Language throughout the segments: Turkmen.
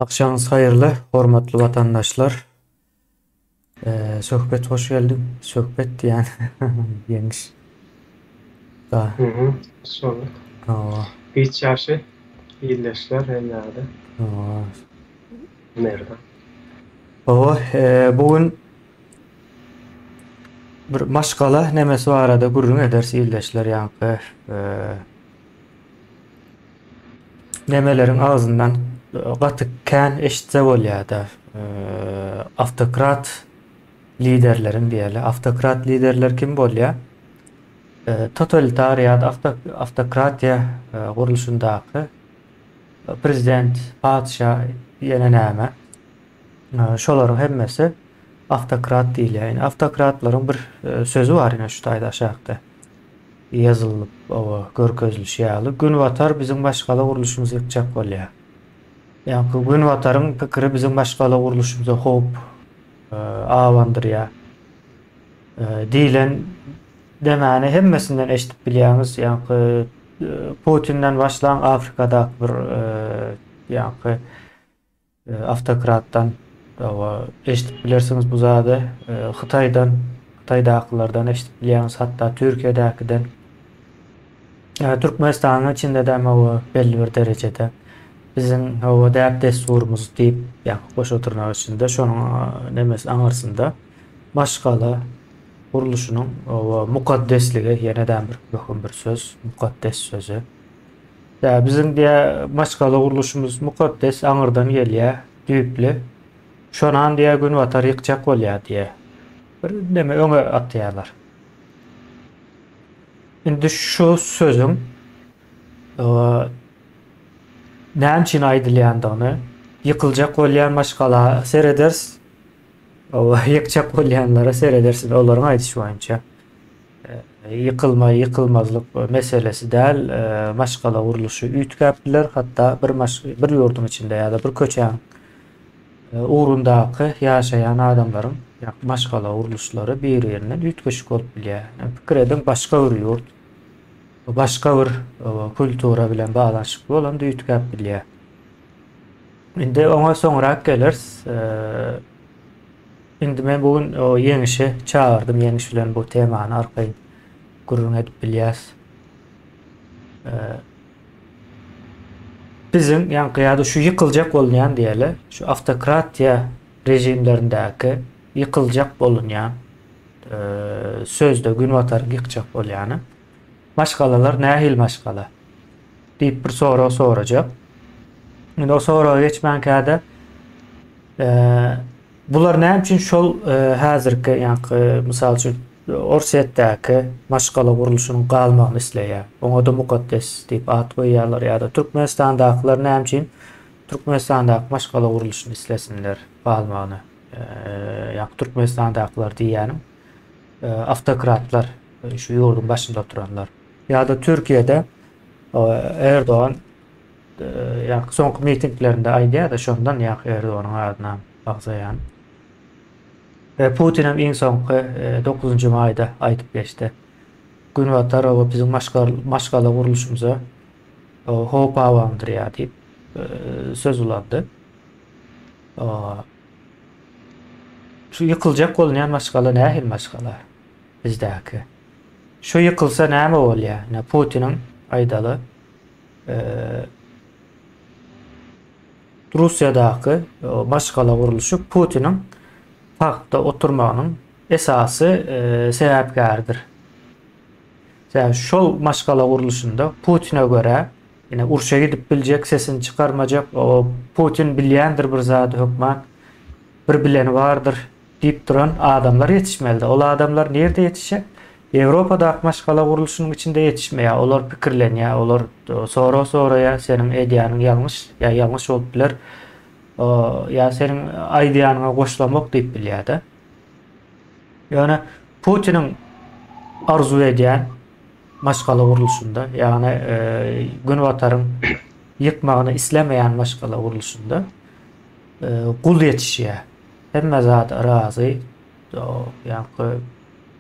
Akşamınız hayırlı, hormatly vatandaşlar. Söhbet hoş geldin. Söhbet yani yeniş. Da. Hı hı. Sonra Aa, bir çarşı iyileştiler herhalde. aa. Nereden? Baba, bugün bir maşgala nemesi barada gurrun edersi illeşler yankı. E, Nemelerin ağzından gatykken eşitse bolýa-da. Автократ liderlerin diýeli. Автократ liderler kim bolýar? Totalitariyat, автократия gurulşundaky prezident, padşah ýene näme? Şolaryň hemmesi автокrat diýilýär. Yani автокratlaryň bir sözü bar ýene şu taýda aşagda ýazylyp, o görkezli şeýaly. Gün batar bizim başgala gurulşymyzy ýykjak bolýar. Yani gün bataryň pikiri bizim başgala gurulşymyza hop awandyrýar. Diýilen demäni hemmesinden eşitip bilýäňiz. Yani Putin'den başlayan Afrika'da bir yani автократtan eşitip bilersiniz bu zady Hytaýdakylardan eşitip bilýäňiz, hatda Türkiýedäkiden Türkmenistanyň içinde de o belli bir derejede bizim o däp desturumuz diýip ýa goşa oturmak içinde şonuň nemesi aňarsynda başgala guruluşynyň o mukaddesligi ýene-däm bir möhüm bir söz, mukaddes sözü. Ya bizim diye başgala guruluşymyz mukaddes aňyrdan gelýär, düýpli. Şonan diye gün batar ýykjak bolýar diye. Bir deme öňe atýarlar. Indi şu sözüm näme üçin aýdylýandygyny, ýykylajak bolýan başgala sereders, o ýykjak bolýanlara seredersin olaryň aýdyşy boýunça. Yıkılma, yıkılmazlık meselesi däl, maşgala guruluşy üýtgäpdiler, hatda bir ýurdun içinde ýa-da bir köçäň ugrundaky ýaşaýan adamlaryň maşgala guruluşlary bir ýerinden üýtgeşik bolup bilýär. Pikir edin başga bir ýurt, başga bir kultura bilen baglanşyk bolan üýtgäp bilýär. Indi oňa soňrak gelers. Indi men bugün o ýeňişi çağırdym, ýeňiş bilen bu temany arkaý gurrun edip bilýäs. Bizim ýa-da şu ýykylajak bolýan diýeli, şu автократия rejimlerindäki ýykylajak bolýan sözde gün batar ýykjak bolýany maşgalalar nähil maşgala diýip bir soraw sorajak. Indi o sorawa geçmänkäde bular näme üçin şol häzirki ýa-ni mysal üçin Orsetdäki maşgala gurulşynyň galmagyny isleýär. Oňa da mukaddes diýip at goýýarlar ýa-da Türkmenistandakylar näme üçin Türkmenistandaky maşgala gurulşyny islesinler galmagyny. Ýa Türkmenistandakylar diýýänim автокratlar, şu ýurdun başynda oturanlar. Ýa-da Türkiýede Erdoğan soňky mitinglerinde aýdýar-da şondan Erdoğanyň adyna bagzaýan. Putin hem en soňky 9-njy maýda aýdyp geçdi. Gün batar o bizim maşgala guruluşymyza hop awandyrýar diýip söz ulandy. Şu ýykylajak bolýan maşgala nähil maşgala bizdäki. Şu ýykylsa näme bolýar? Putiniň aýdaly Russiýadaky maşgala guruluşy Putiniň taxtda oturmagynyň esasy sebäpkärdir. Şol maşgala guruluşunda Putin'e göre yine urşa gidip biljek, sesini çıkarmajak, o Putin bilýändir bir zat hökman, bir bileni bardyr diýip duran adamlar ýetişmeli. Ol adamlar nerede ýetişek? Ýewropada maşgala guruluşynyň içinde ýetişmeýär. Olar pikirlenýär, olar soraýar seniň edýanyň ýalňyş, ýa ýalňyş bolup biler. Ya senin aýdýanyňa goşulamak diýip bilýär-de. Ýani Putiniň arzu edýän maşgala guruluşunda, ýani gün bataryň ýykmagyny islemeýän maşgala guruluşunda gul ýetişýär. Hemme zat razy. Ýani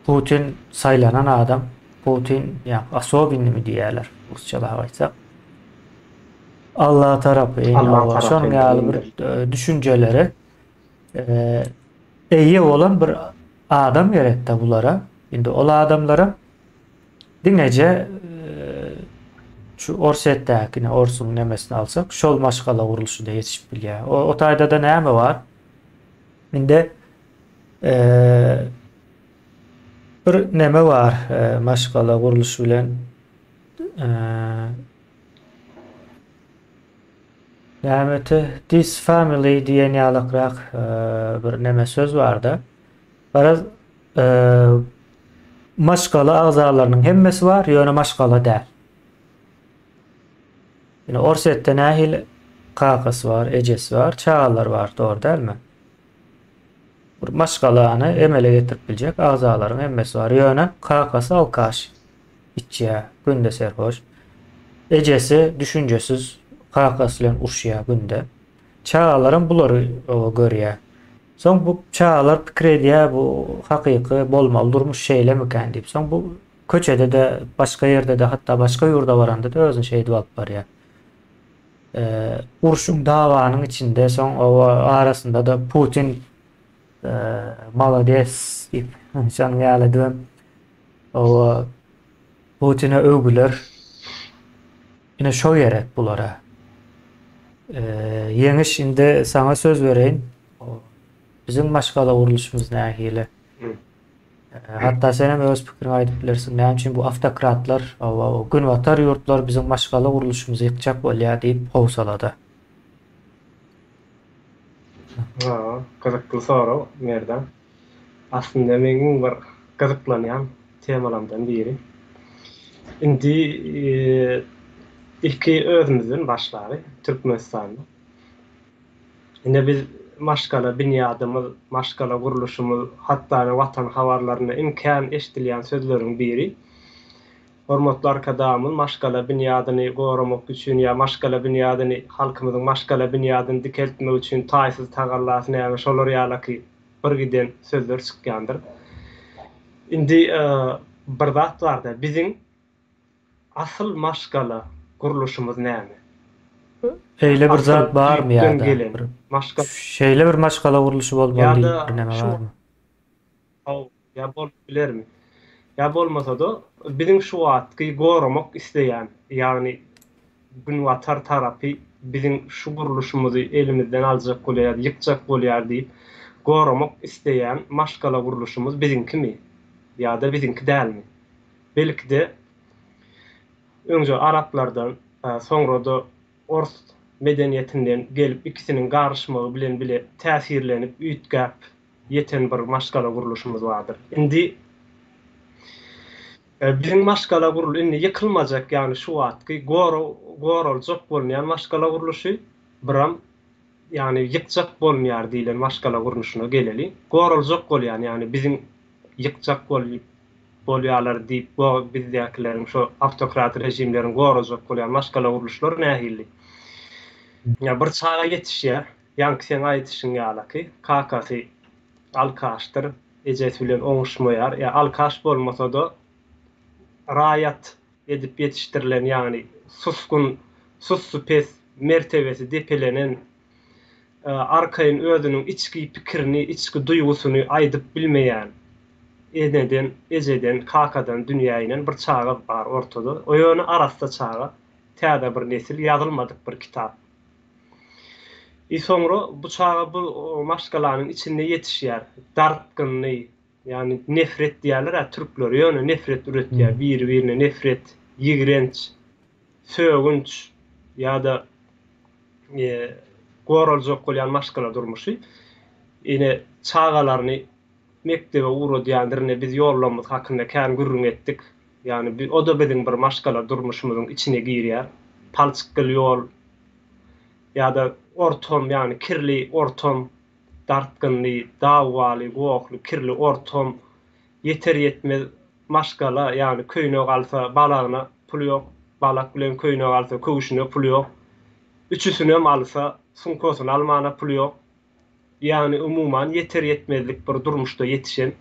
Putin saýlanan adam, Putin ýa-ni asobinmi diýerler rusçala aýtsak. Allah tarapı Allah o şoň tarafından ýaly bir indir. düşünjeleri eee eýe bolan bir adam gerekde bulara. Indi ol adamlara diňeje şu Orsetdäkine Orsun nemesini alsak şol maşgala gurulşy da ýetişip bilýär. O taýda da näme bar? Indi eee bir neme var maşgala gurulşy bilen nämeti this family diýen ýalakrak bir neme söz barda. Baraz maşgala agzalarynyň hemmesi var, ýöne maşgala däl. Ýani Orsetde nähil kakasy var, ejesi var, çağalar var, dogry dälmi? Bir maşgalany emele getirip biljek agzalaryň hemmesi var. Ýöne kakasy alkaş, içýär, günde serhoş. Ejesi düşünjesiz kakasy bilen urşýar günde. Çağalaryň bulary görýär. Soň bu çağalar pikir edýär, bu hakyky bolmaly durmuş şeýlemeken diýip. Soň bu köçede de, başga ýerde de, hatda başga ýurda baranda da özüň şeýdi alyp barýar. Urşuň dawanyň içinde soň o arasynda da Putin malades diýip şan ýaly o Putin'e övgüler ine şo gerek bulara. Yeňiş indi sana söz bereýin. Bizim maşgala gurulşymyz nähili. Hatta senem öz pikirini aýdyp bilersiň. Näme üçin bu автократlar, o gün watar ýurtlar bizim maşgala gurulşymyzy ýykjak bolýar diýip howsalada. Gyzykly soraw merdan. Aslında meniň bir gyzyklanýan temalarymdan biri. Indi ilki özümizin başlary Türkmenistanda. Ine biz maşgala binýadymyz, maşgala gurulşymyz, hatda watan habarlaryna imkan eşdilýän sözleriň biri. Hormatly arkadaşlarymyz, maşgala binýadyny goramak üçin ýa maşgala binýadyny halkymyzyň maşgala binýadyny dikeltmek üçin taýsız tagallasy näme şolar ýalyky bir giden sözler çykýandyr. Indi bir zat barda biziň asyl maşgala gurulşymyz näme? Eýle bir zat barmy ýa-da? Maşgala şeýle bir maşgala gurulşy bolmaly diýip bir näme barmy? Ya bol bilermi? Ya bolmasa da biziň şu wagtky goramak isleýän, ýagny gün watar tarapy biziň şu gurulşymyzy elimizden aljak bolýar, ýykjak bolýar diýip goramak isleýän maşgala gurulşymyz biziňkimi? Ýa-da biziňki dälmi? Belki de öňce Araplardan, soňra da Ors medeniýetinden gelip ikisiniň garşymagy bilen bile täsirlenip üýtgäp ýeten bir maşgala gurulşymyz bardyr. Indi biziň maşgala gurul indi ýykylmajak, ýagny şu wagtky goraljak bolmaýan maşgala gurulşy biram ýagny ýykjak bolmaýar diýilen maşgala gurulşyna geleli. Goraljak bolýan, ýagny biziň ýykjak bolýarlar diýip bizdäkilerin şu автократ rejimleriň goraljak bolýan maşgala gurulşlary nähili. Ya bir çağa ýetişýär, ýanky sen aýdyşyň ýalyky, kakasy alkaşdyr, ejesi bilen oňuşmaýar. Ya alkaş bolmasa da raýat edip ýetişdirilen, ýagny sussu pes mertebesi depelenen, arkaýyn özüniň içki pikirini, içki duýgusyny aýdyp bilmeýän, ejeden, kakadan, dünýäýinden bir çağa bar ortada. O ýöne arasda çağa täze bir nesil ýazylmadyk bir kitap. Soňra bu çağa bu maşgalanyň içinde ýetişýär. Dartgynly, ýani nefret diýerler, türkler ýöne nefret üretýär, bir-birine nefret, ýigrenç, sögünç ýa-da goraljak bolýan maşgala durmuşy. Ine çağalaryny mektebe uğradýandyryny biz ýollamyz hakynda kän gürrüň etdik. Ýani o da biziň bir maşgala durmuşymyzyň içine girýär. Palçykly ýol ýa-da ortam, ýani kirli ortam, dartgynly, dawaly, gowakly, kirli ortam, yeter ýetmez maşgala, ýani köýne galsa balagyna pul ýok, balak bilen köýne galsa köwüşine pul ýok. Üçüsini hem alsa sunkosyny almana pul ýok. Ýani umuman yeter ýetmezlik bir durmuşda ýetişen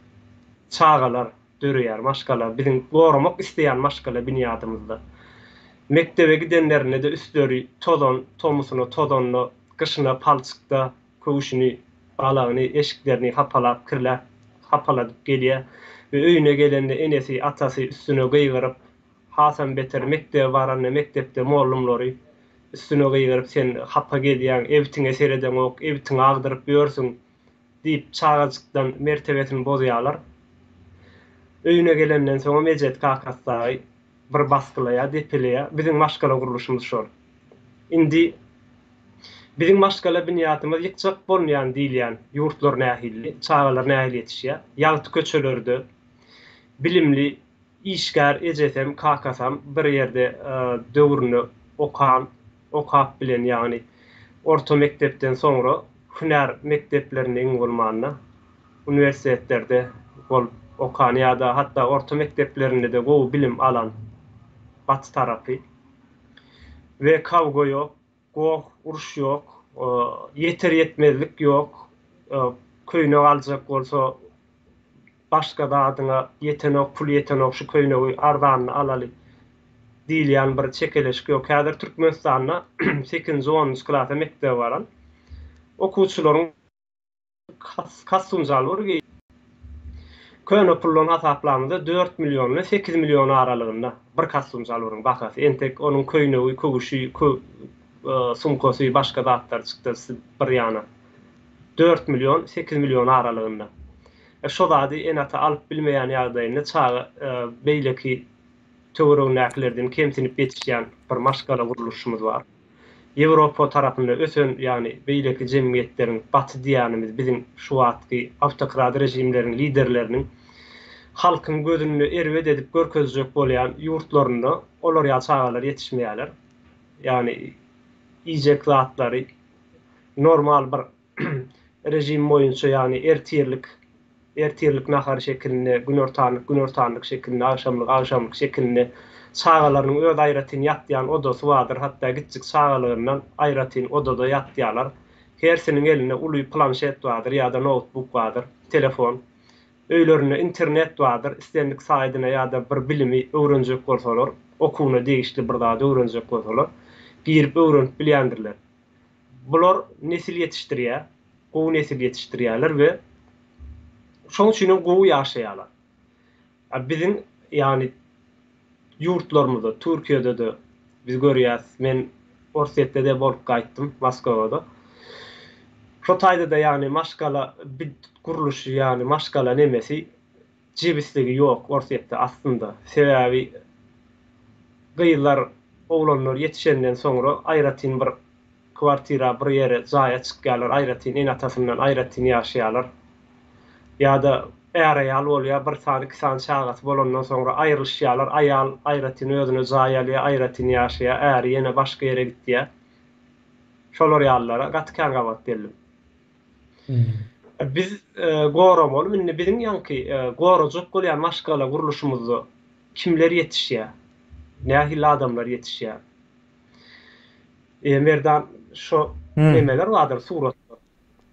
çağalar dörýär maşgala, biziň goramak isleýän maşgala binýadymyzda. Mektebe gidenlerine de üstleri todon, tomusunu, todonlu, kışına palçıkta, kövüşünü, balağını, eşiklerini hapaladıp geliye ve öyüne gelende enesi, atası üstüne gıygırıp, Hasan beter mektebe varanne mektepte mollumlary üstüne gıygırıp sen hapa geliyen, evtine sereden ok, evtine ağdırıp börsün deyip çağacıktan mertebetini bozuyalar. Öyüne gelenden soňra mejet kakasy bir baskylaya, depeleye, bizim maşgala guruluşumuz şol. Indi bizim maşgala binýatymyz ýykjak bolmaýan diýilýän ýurtlar nähilli, çağalar nähil ýetişýär. Ýagty köçelerde bilimli işgär ejesem, kakasam bir ýerde döwrüni okap bilen, ýagny orta mektepden soňra hünär mekteplerine iň bolmanyna üniversitetlerde bol okan ýa-da hatda orta mekteplerinde de gowy bilim alan batı tarapy we kavga ýok, goň uruş ýok, yeter yetmezlik ýok, köýne aljak bolsa başga da adyna yetenek, pul yetenek şu köýnegi ardanyny alaly diýilýän bir çekeleşik ýok. Häzir Türkmenistanda 8-10 klasa mektep baran okuwçylaryň kastumjal bar. Köýne pullun hasaplamyda 4 milyon ile 8 milyon aralygynda bir kastumjal baryň bahasy. Entek onun köýnegi, kөгüşi, sumkosy, başga zatlar çykdy bir ýana. 4 milyon 8 milyon aralygynda. Şo zady enata alyp bilmeýän ýagdaýynda çağı beýleki töwereglerden kemsinip ýetişýän bir maşgala guruluşumuz bar. Ýewropa tarapynda ösen, ýagny beýleki jemgyýetleriň batı diýanymyz bizim şu wagtky awtokrat rejimleriň liderleriniň halkyň gözüni erwet edip görkezjek bolýan ýurtlarynda olar ýa çağalar ýetişmeýärler. Ýagny ýejek zatlary normal bir rejim boýunça, ýagny ertirlik nahar şeklinde, günortanlyk şeklinde, akşamlyk şeklinde çağalaryň öz aýratyny ýatýan odasy bardyr. Hatda gitjik çağalaryndan aýratyny odada ýatýarlar. Hersiniň eline uly planşet bardyr ýa-da notebook bardyr, telefon. Öýlerine internet bardyr. Istendik saýdyna ýa-da bir bilimi öwrenjek bolsalar, okuwna degişli bir zat öwrenjek bolsalar, girip öwrenip bilýändirler. Bular nesil ýetişdirýär, gowy nesil ýetişdirýärler we şoň üçin gowy ýaşaýarlar. Bizim ýagny ýurtlarymyzda, Türkiýede de biz görýäs. Men Orsetde de bolup gaýtdym, Moskovada. Şo taýda da ýagny maşgala bir guruluşy, ýagny maşgala nemesi jibisligi ýok Orsetde aslında. Sebäbi gyýylar, oglanlar ýetişenden soňra aýratyn bir kwartira, bir ýere jaýa çykýarlar, aýratyn enatasyndan aýratyn ýaşaýarlar. ýa-da ýaly bolýar, bir san, iki san çağat bolandan soňra aýrylyşýarlar. Aýal aýratyny özüne jaýaly, aýratyny ýaşaýar, äri ýene başga ýere gitdiýär. Şolar ýallara gatkan gabat delim. Biz goram bolup, indi bizim ýanky gorajak bolýan maşgala guruluşymyzda kimler ýetişýär? Nähili adamlar ýetişýär? Merdan şo nemeler bardyr, suratlar.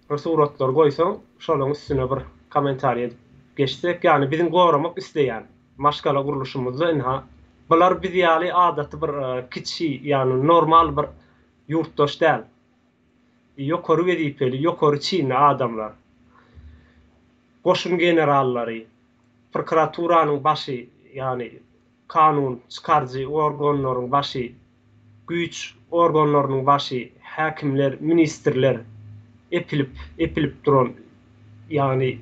Bir suratlar goýsaň, şolaryň üstüne bir komentariýa geçsek, ýagny bizim goramak isleýän maşgala guruluşymyzda inha bular biz ýaly adaty bir kiçi, ýagny normal bir ýurtdaş däl. Ýokary wedipeli, ýokary çyny adamlar. Goşun generallary, prokuraturyň başy, ýagny kanun çykarjy organlaryň başy, güýç organlarynyň başy, häkimler, ministrler epilip duran, ýagny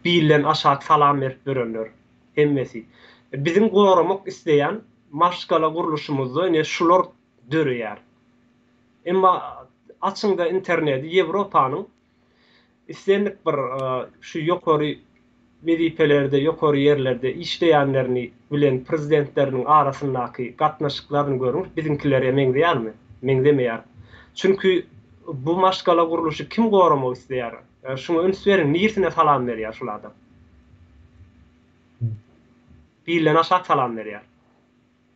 bilen aşağı salam berip berenler hemmesi. Bizim goramak isleýän maşgala guruluşymyzda ine şular dörýär. Emma açyňda interneti Ýewropanyň istendik bir şu ýokary wedipelerde, ýokary ýerlerde işleýänlerini bilen prezidentleriniň arasyndaky gatnaşyklaryny görüň, bizimkilerle meňdeýärmi? Meňdemeýär. Çünki bu maşgala guruluşy kim goramak isleýär? Şunu öňs berin, niýetine salam berýär şol adam. Bilen aşağı salam berýär.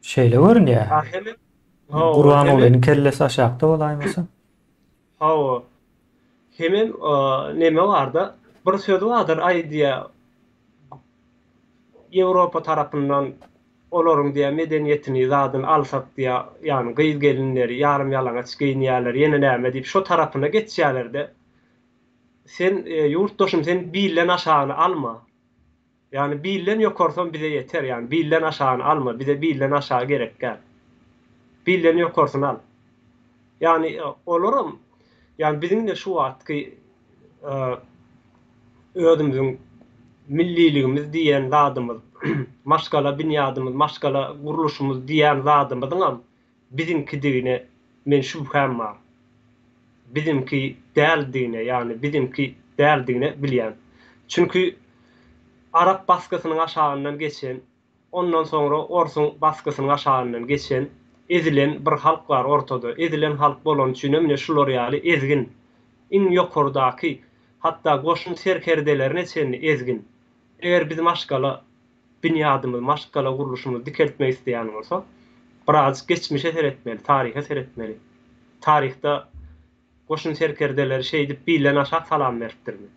Şeýle görünýär. Hem Gurban olayny kellesi aşakda bolaýmasyn. Hawa. Hemem neme barda? Bir söz bardyr, aýdýa Ýewropa tarapyndan olaryň diýe medeniyetini zadyn alsak diýe ýani gyz gelinleri, ýarym ýalagaç giyinýärler, ýene näme diýip şo tarapyna geçýärler-de. Sen ýurtdaşym sen bilen aşagyny alma. Yani bilen ýokarsan bize yeter yani bilen aşagyny alma, bize bilen aşağı gerek gel. Bilen ýokarsan al. Yani olaram yani bizim de şu wagtky özümüziň milliligimiz diýen zadymyz, maşgala binýadymyz, maşgala guruluşumuz diýen zadymyzyň bizimki diýine men şüphem bar. Bizimki däldiğine yani bizimki däldiğine bilýän. Çünkü Arap baskısynyň aşagyndan geçen, ondan sonra Orsun baskısynyň aşagyndan geçen ezilen bir halk bar ortada. Ezilen halk bolan üçin emne şular ýaly ezgin. In ýokardaky hatta goşun serkerdelerine çenli ezgin. Eger biz maşgala binýadymyz, maşgala guruluşymyzy dikeltmek isleýän bolsak, biraz geçmişe seretmeli, tarihe seretmeli. Tarihte goşun serkerdeleri şey dip bilen aşak salam beripdirmi?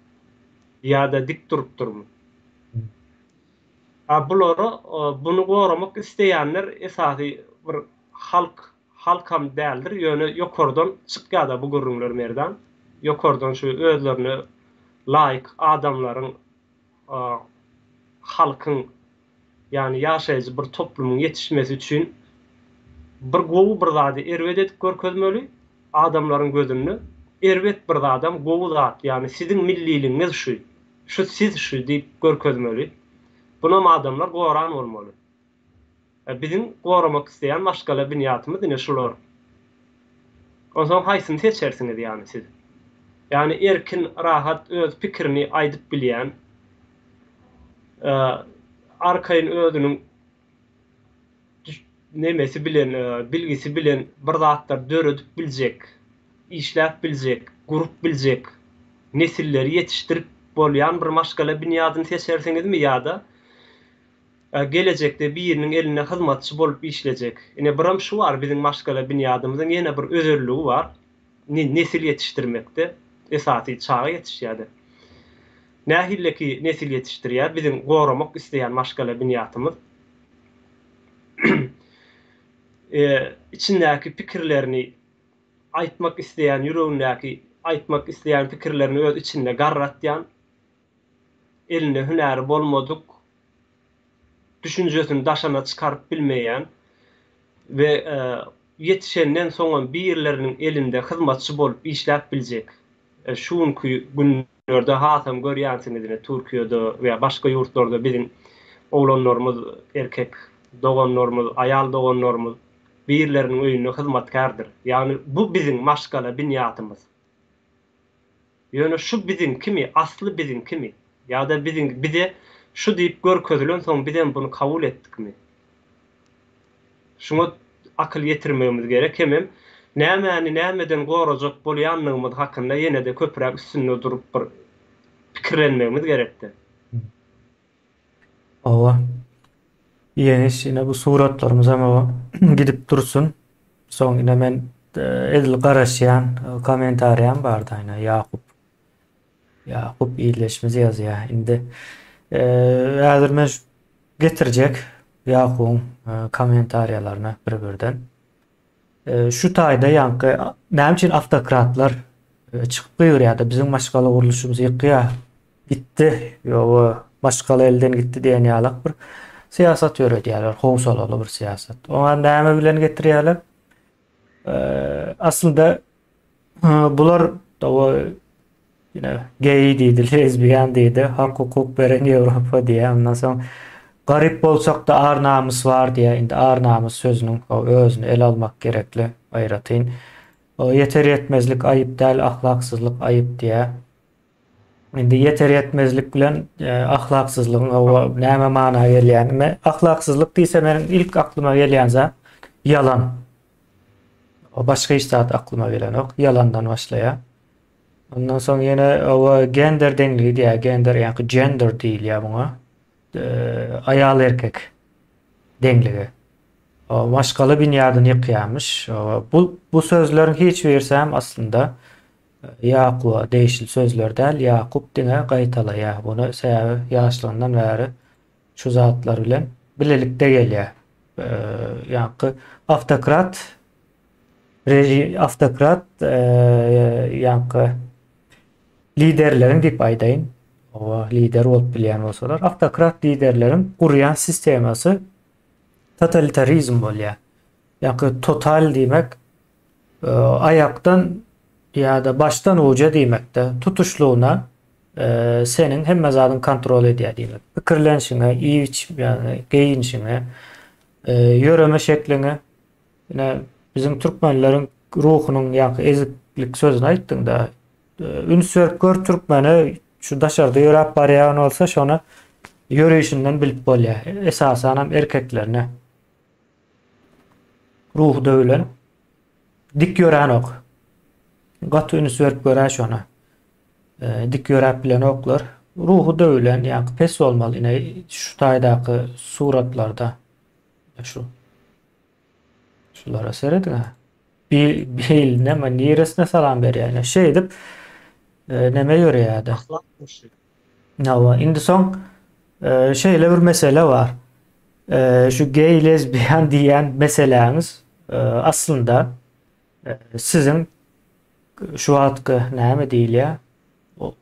Ýa-da dik durupdurmy? Bulary bunu goramak isleýänler esasy bir halkam däldir. Ýöne ýokardan çykýar bu gurrunlar merdan. Ýokardan şu özlerini laýyk adamlaryň halkyň yani ýaşaýjy bir toplumyň ýetişmesi üçin bir gowy bir zady erwet edip görkezmeli adamlaryň gözünde. Erwet bir adam gowy zat yani siziň milliligiňiz şu. Şu siz şu diýip görkezmeli. Buna adamlar goran bolmaly. Bizim goramak isleýän maşgala binýatymyz ine şular. Onsoň haýsyny seçersiňiz ýani siz? Yani erkin, rahat öz pikirini aýdyp bilýän, arkaýyn özüniň nemesi bilen, bilgisi bilen bir zatlar döredip biljek, işläp biljek, gurup biljek, nesilleri ýetişdirip bolýan bir maşgala binýadyny seçersiňizmi ýa-da gelecekde biriniň eline hyzmatçy bolup işlejek. Ine biram şu var bizim maşgala binýadymyzyň ýene bir özelligi var. Nesil ýetişdirmekde esasy çağa ýetişýärdi. Nähilleki nesil ýetişdirýär bizim goramak isleýän maşgala binýatymyz. İçindäki pikirlerini aýtmak isleýän, ýüregindäki aýtmak isleýän pikirlerini öz içinde garratýan, eline hünäri bolmadyk, düşünjesini daşana çıkarıp bilmeýän we ýetişenden soňra birleriniň elinde hyzmatçy bolup işläp biljek. Şuňky günlerde hasam görýänsiňiz Türkiýede we başga ýurtlarda bizim oglanlarymyz, erkek doganlarymyz, aýal doganlarymyz birleriniň öýüne hyzmatkardyr. Yani bu bizim maşgala binýatymyz. Ýöne şu bizim kimi, asly bizim kimi? Ýa-da bize şu diýip görkezlen soň bizem bunu kabul etdikmi? Şuňa akyl ýetirmegimiz gerek. Hemem nämäni nämeden gorajak bolýanlygymyz hakynda ýene-de köpürak üstünde durup bir pikirlenmegimiz gerekdi. Owa. Ýene bu suratlarymyz ama gidip dursun. Soň ine men edil garaşýan kommentariýam bardy aýna Ýakup iýleşmez ýazýar. Indi häzir men getirjek Ýakupyň kommentariýalaryna bir-birden. Şu taýda ýanky näme üçin автократlar çykyp gyrýardy bizim maşgala guruluşymyzy ýykýar. Gitdi, ýa maşgala elden gitdi diýen ýalak bir siýasat ýöredýärler, howsalaly bir siýasat. Oňa näme bilen getirýärler? Aslında bular yine gay diýdi, lesbian diýdi, hak hukuk beren Ýewropa diýär. Ondan soň garip bolsak da ar namys var diýär. Indi ar namys sözüniň özüni el almak gerekli aýratyn. Yeter yetmezlik aýyp däl, ahlaksyzlyk aýyp diýär. Indi yeter yetmezlik bilen ahlaksyzlygyň näme mana gelýän? Ahlaksyzlyk diýse meniň ilk aklyma gelýän zat yalan. Başka hiç zat aklıma gelen yok. Yalandan başlaya. Ondan sonra yine o gender denildi ya. Gender yani gender değil ya buna. Ayal erkek denildi. O maşgaly binýadyny ýykýarmyş. Bu sözlerin hiç versem aslında Yakup değişil sözler däl. Yakup diňe gaýtalaýar. Bunu sebäbi ýaşlygyndan bäri şu zatlar bilen bilelikde gelýär. yani автократ автokrat yani liderlerin dip aýdaýyn. O lider bolup bilýän bolsalar, автокrat liderlerin gurýan sistemasy totalitarizm bolýar. Yani total diýmek ayaktan ya da baştan uca diýmekde tutuşluğuna senin hemme zadyň kontrol edýär diýmek. Pikirlenişiňe, iç yani geyinişiňe, ýöreme şekline, ine bizim türkmenlerin ruhunyň ýa-da eziklik sözüni aýtdyň da, ünsürkör türkmeni şu daşarda ýörep barýan bolsa şonu ýörüşinden bilip bolýar. Esasan hem erkeklerine ruhu döwlen dik ýören ok. Gaty ünsürp görä şonu. Dik ýörep bilen oklar ruhu döwlen ýa-da pes bolmaly. Ine şu taýdaky suratlarda şu şulara seredin. Bir neme niresine salam berýär. Yani şey edip neme ýörýärdi. Nawa indi soň şeýle bir mesele var. Şu gay lezbiyan diýen meseleňiz aslında sizin şu wagtky näme diýilýär?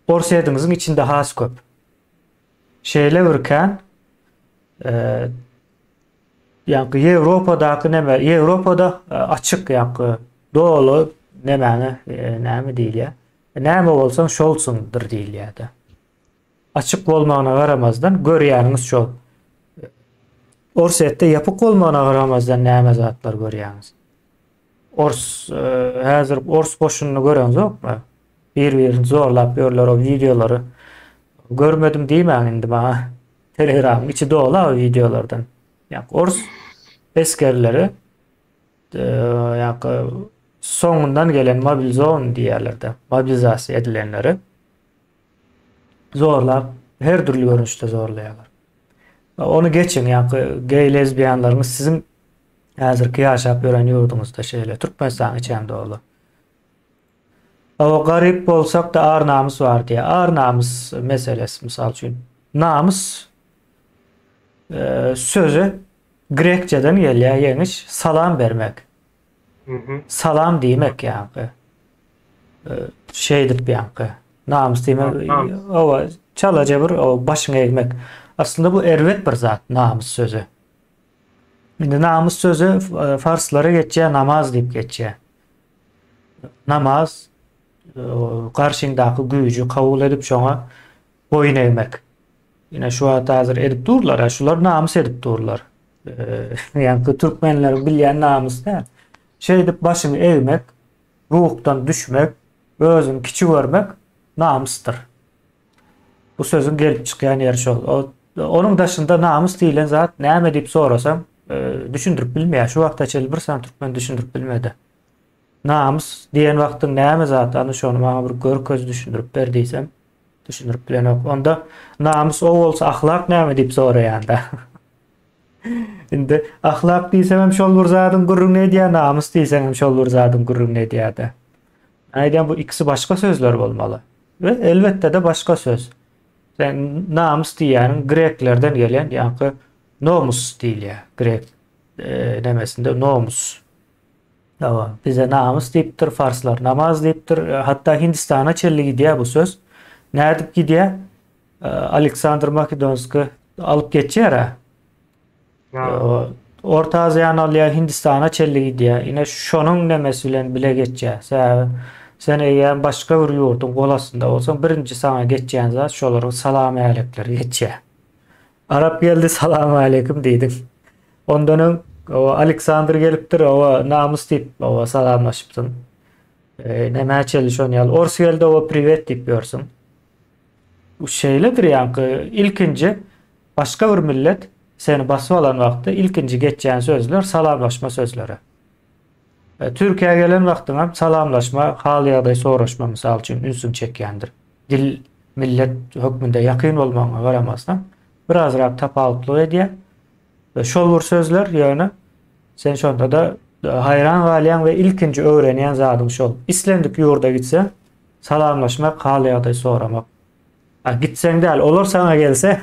Orsaýdyňyzyň içinde has köp. Şeýle birken yani Ýewropadaky näme? Ýewropada açyk ýa-da dolu näme diýilýär? Näme bolsaň şolsundur diýilýär. Açyk bolmagyna garamazdan görýäniňiz şol. Orsaýatda ýapyk bolmagyna garamazdan näme zatlar görýäňiz? Häzir ors boşunyny göreňiz okmy? Bir-birini zorlap ýörler o videolary. Görmedim diýmän indi bana. Telegramyň içi dolu o videolardan. Yani ors eskerleri yani soňundan gelen mobilizasyon diýerler-de, mobilizasiýa edilenleri zorlap her türlü görünüşde zorlaýarlar. Onu geçin yani gay lezbiyanlaryňyz sizin häzirki ýaşap ýören ýurdunuzda şeýle Türkmenistan içinde olu. O garip bolsak da ar namys bar diýe. Ar namys meselesi misal üçin. Namys sözü Grekçeden gelýär, ýeňiş salam bermek. Salam diýmek ýa-da. Şeýdip ýa-da. Namys diýmek, o çalaja bir başyňa egmek. Aslında bu erwet bir zat, namys sözü. Indi namys sözü farslara geçýär, namaz diýip geçýär. Namaz karşındaky güýjü kabul edip şoňa boyun eğmek. Yine şu wagtda hazır edip durlar, şular namys edip durlar. Yani Türkmenler bilýän namys näme? Şey edip başyny eğmek, ruhdan düşmek, özüni kiçik görmek namysdyr. Bu sözün gelip çykýan ýeri şol. Onun daşynda namys diýilen zat näme diýip sorasam, düşündirip bilmeýär. Şu wagtda çel bir san türkmen düşündirip bilmedi. Namys diýen wagtyň näme zat, any şonu maňa bir görköz düşündirip berdiysem, düşündirip bilen ok. Onda namys o bolsa ahlak näme diýip soraýanda. Indi ahlak diýsem hem şol bir zatyň gurrun edýär, namys diýsem hem şol bir zatyň gurrun edýär. Aýdan bu ikisi başga sözler bolmaly. Ve elbette de başga söz. Sen namys diýäniň Greklerden gelen ýa-da nomus diýilýär. Grek demesinde nomus. Tamam. Bize namys diýipdir, farslar namaz diýipdir. Hatta Hindistana çelli gidýär bu söz. Nädip gidýär? Aleksandr Makedonski alıp geçýär. Orta Aziýany alýar, Hindistana çelli gidýär. Ine şonuň nemesi bilen bile geçýär. Sen eýer başga bir ýurdun golasynda bolsaň, birinji sana geçýän zat şolary salam alekleri geçýär. Arap geldi salam aleyküm diýdim. Ondan o Aleksandr gelipdir, o namys diýip o salamlaşypdyn. Näme çeliş onyal. Ors geldi o privet diýip ýörsin. Bu şeýledir ýa-da ilkinji başga bir millet seni basyp alan wagtda ilkinji geçýän sözler salamlaşma sözleri. Türkiýe gelen wagtyň hem salamlaşma, hal ýagdaý soraşma mysal üçin ünsün çekýändir. Dil millet hökmünde ýakyn bolmagyna garamasdan birazrak tapawutlyk edýär. Ve şol bir sözler ýöne sen şonda da hayran galýan we ilkinji öwrenýän zadyň şol. İslendik ýurda gitse salamlaşmak, hal ýagdaý soramak. Gitseň däl, olar sana gelse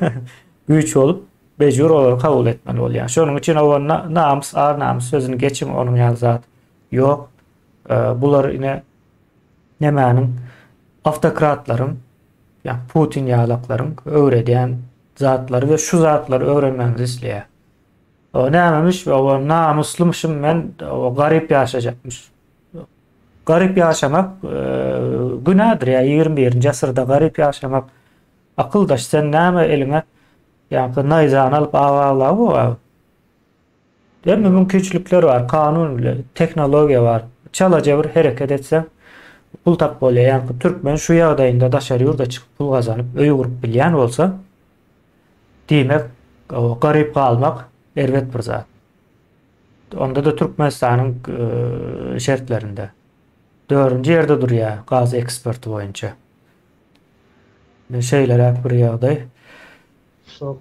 güýç bolup mecbur olar kabul etmeli bolýar. Şonuň üçin o namus, ar namus sözüni geçin onuň ýazat. Ýok. Bular ine nemäniň автократlaryň, ýa Putin ýalaklaryň öwredýän zatlary we şu zatlary öwrenmemizi isleýär. O nämemiş we o namuslymyşym men, o garyp ýaşajakmyş. Garyp ýaşamak günadyr ýa 21-nji asyrda garyp ýaşamak. Akyldaş sen näme eliňe ýa-da naýzany alyp awala bu. Demme mümkinçilikler var, kanun bile, teknologiya var. Çalaca bir hereket etsem pul tap bolýar. Ýani türkmen şu ýagdaýynda daşary ýurda çykyp pul gazanyp öý gurup bilýän bolsa, diýmek o garyp galmak erwet bir zat. Onda da Türkmenistanyň şertlerinde 4-nji ýerde durýar gaz eksporty boýunça. Şeyler hep bir ýagdaý. Şo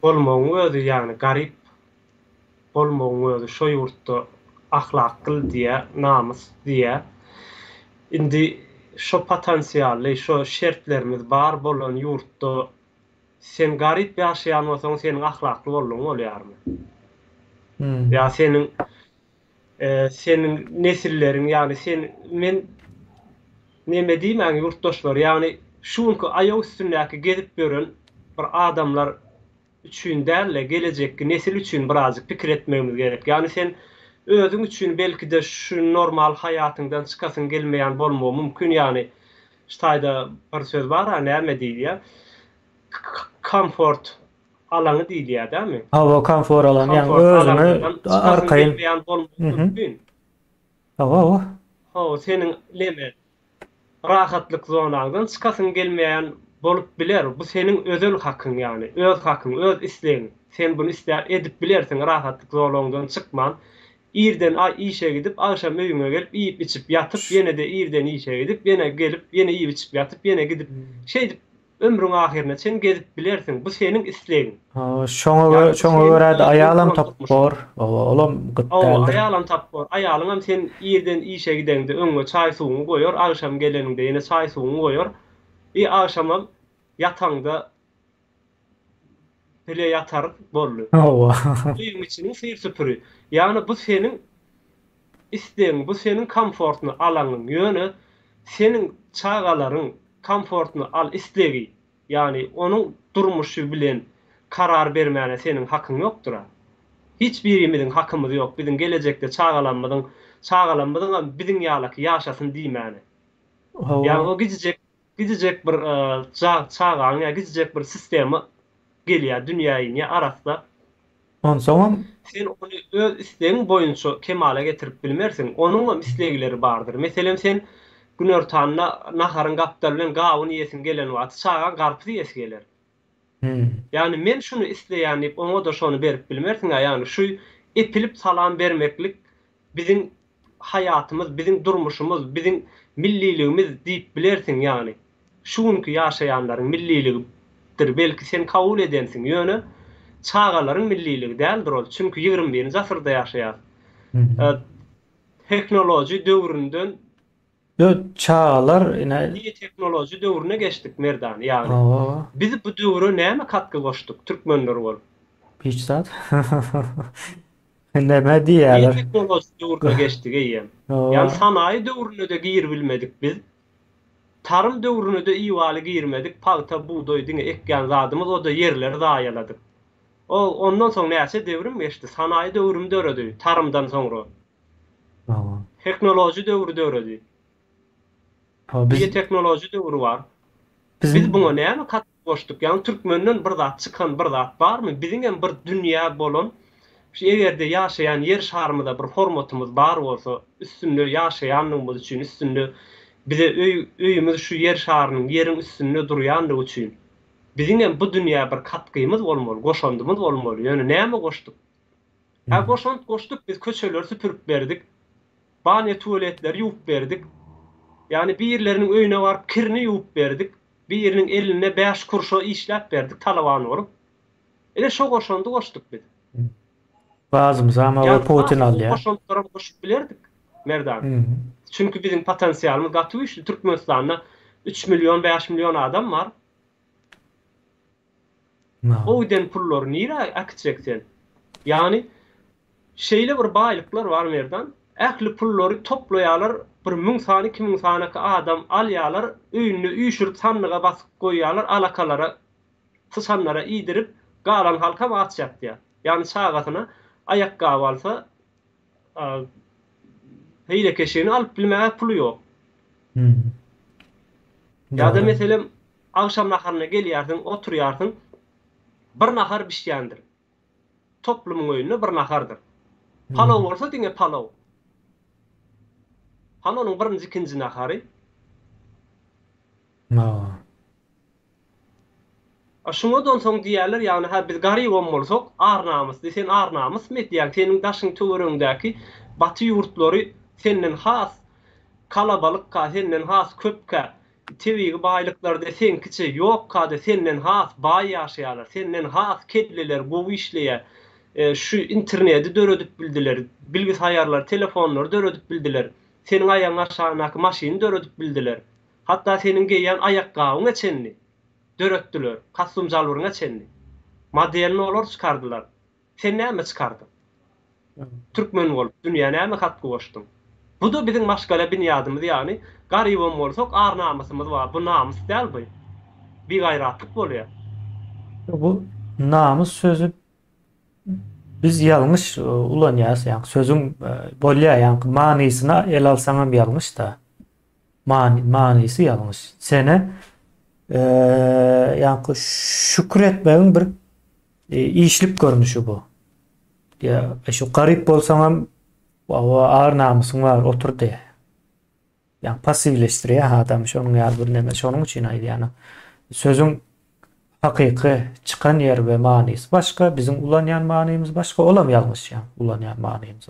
bolmagyň özü, ýani garyp bolmagyň özü şo ýurtda ahlakly diýe, namus diýe. Indi şo potensially, şo şertlerimiz bar bolan ýurtda sen garyp ýaşaýan bolsaň seniň ahlakly bolmagyň bolýarmy? Ya senin nesillerin, yani men neme diýmän ýurtdaşlar, yani şunky aýaw üstündäki gezip gören bir adamlar üçin däl, gelecekki nesil üçin birazjyk pikir etmegimiz gerek. Yani sen özüň üçin belki de şu normal hayatyňdan çykasyň gelmeýän bolmagy mümkin. Yani ştaýda bir söz bar, näme diýilýär? Komfort alanı diýilýär, dämi? Hawa komfort alanı, ýani özüňi arkaýyn mümkin. Hawa. Senin leme rahatlyk zonaňdan çykasyň gelmeýän bolup biler. Bu senin özel hakyň, yani öz hakyň, öz islegiň. Sen bunu isler edip bilersiň, rahatlyk zonaňdan çykman. İrden işe gidip akşam öýüňe gelip iýip içip ýatyp, ýene de irden işe gidip, ýene gelip, ýene iýip içip ýatyp, ýene gidip ömrüň ahirine sen gezip bilersiň. Bu senin islegiň. Şoňa görä aýalam tapar. Olam gytdaldyr. Aýalam tapar. Aýalyňam sen irden işe gidende öňe çaý suwuny goýar, akşam geleninde ýene çaý suwuny goýar. Akşamam ýataňda bile yatar bolly. Öýüň içiniň syr süpüri. Yani bu senin isteğin, bu senin komfortunu alanın yönü, senin çağalaryň komfortunu al istegi. Yani onun durmuşu bilen karar bermäne senin hakyň ýokdur. Hiç birimiziň hakymyz ýok. Biziň gelecekde çağalanmadyň biziň ýalaky ýaşasyn diýmäne. Yani o gidecek bir çağaň ýa gidecek bir sistemi gelýär dünýäň arasynda. Onsoň sen onu öz isteğin boyunça kemale getirip bilmersin. Onun islegleri bardır. Mesela sen gün ortağına naharın kaptal bilen gawun yesin gelen wagt çağan garpy yesi geler. Yani men şunu isleýän diýip oňa da şonu berip bilmersin. Yani şu epilip salam bermeklik bizim hayatımız, bizim durmuşumuz, bizim milliligimiz diýip bilersin yani. Şunky ýaşaýanlaryň milliligidir. Belki sen kabul edensiň ýöne çağalaryň milliligi däldir ol. Çünki 21-nji asyrda ýaşaýar. Teknoloji döwründen çağalar ine teknoloji döwrüne geçdik merdan. Yani biz bu döwre näme katkı goşduk türkmenler bolup? Hiç zat. Näme diýerler? Teknoloji döwrüne geçdik eýem. Yani sanayi döwrüne de gir bilmedik biz. Tarım döwrüne de iýwaly girmedik. Palta, buğdoý diňe ekýän zadymyz, o da yerleri zaýaladyk. Ondan soň näçe devrim geçdi? Sanayi döwründe öredi. Tarımdan soňra. Teknoloji döwründe öredi. Bir teknoloji döwrü var. Biz buna näme katkı goşduk? Yani türkmenden bir zat çykan bir zat barmy? Biziň hem bir dünýä bolan, şu ýerde ýaşaýan yer şarymyda bir formatumyz bar bolsa, üstünde ýaşaýanlygymiz üçin, üstünde bize öýümüz şu yer şarynyň ýeriň üstünde durýanlygy üçin. Biziň hem bu dünýä bir katkymyz bolmaly, goşandymyz bolmaly. Ýöne näme goşduk? Goşduk biz köçeleri süpürüp berdik. Banýa tualetleri ýuwup berdik. Yani bir ýerleriň öýüne barıp kirini ýuwup berdik. Bir ýeriniň eline 5 kurşa işläp berdik talawany borup. Ele şo goşduk biz. Bazımız ama Putin alýar. Goşandyra goşup bilerdik merdan. Çünki biziň potensialymyz gaty güýçli. Türkmenistanda 3 milyon 5 milyon adam var. No. O eden pullar nire akçeksen. Yani şeyle bir baylıklar var merdan. Ähli pulları toplayalar, bir 1000 sany 2000 sany adam alyalar, öýünü üýşürip sandyga basyp goýýarlar, alakalara, sysanlara iýdirip galan halka atjak diýär. Yani sagatyna ayakkabı alsa, heýle keşeğini alıp bilmäge pulu ýok. Hmm. Ýa-da Doğru. meselem agşam naharyna gelýärsiň, oturýarsyň, bir nahar bişýändir. Toplumyň öýünde bir nahardyr. Palaw Hmm. bolsa diňe palaw. Palawnyň birinji ikinji nahary. No. Şuňadan soň diýerler, ýani biz garyb bolsak, arnamys, desen arnamys medýan seniň daşyň töwereňdäki baty ýurtlary senden has kalabalykka, senden has köpkä, tebigi baýlyklarda senkiçe ýokka da senden has baý ýaşaýarlar, senden has kedliler gowy işleýär. Şu interneti döredip bildiler, bilgisayarlar, telefonlar döredip bildiler. Seniň aýagyň aşagynaky maşyny döredip bildiler. Hatda seniň geýän ayakkabıňa çenli döretdiler, kastumjalygyna çenli. Modelini olar çykardylar. Sen näme çykardyn? Türkmen bolup dünýä näme hatky goşdyň? Bu da bizim maşgala binýadymyz, ýani garyb bolsak arnamysymyz bar. Bu namys däl bu. Bir gaýratlyk bolýar. Bu namus sözü biz ýalňyş ulanýas, ýani sözüň bolýar, ýani manysyna el alsaňam ýalňyş da. Manysy ýalňyş. Sene ýani şükretmegiň bir işlik görnüşi bu. Ya şu garyp bolsaňam ağır namusyň bar, otur diýe. Yani pasivleştiriyor adam şonun ýaly bir neme şonun üçin aýdy ýani. Sözüň hakyky çykan ýer we manysy başga, bizim ulanýan manymyz başga, olam ýalňyş ýa, ulanýan manymyz.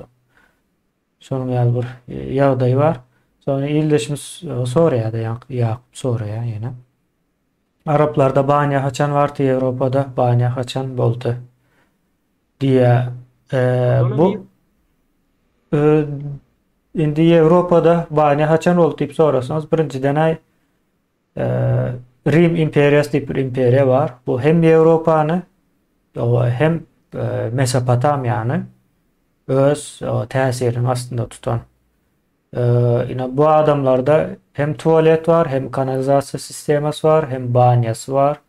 Şonun ýaly bir ýagdaý bar. Sonra ýyldaşymyz soraýar ýa soraýar ýene. Araplarda banya haçan vardı, Avrupa'da banya haçan boldy diye bu indi Avrupa'da banya haçan oldu diýip sorasanız birinciden ay Rim imperiyası diýip bir imperiya var. Bu hem Avrupany hem Mesopotamyany öz täsirini aslında tutan. Yine bu adamlarda hem tuvalet var, hem kanalizasyon sisteması var, hem banyası var,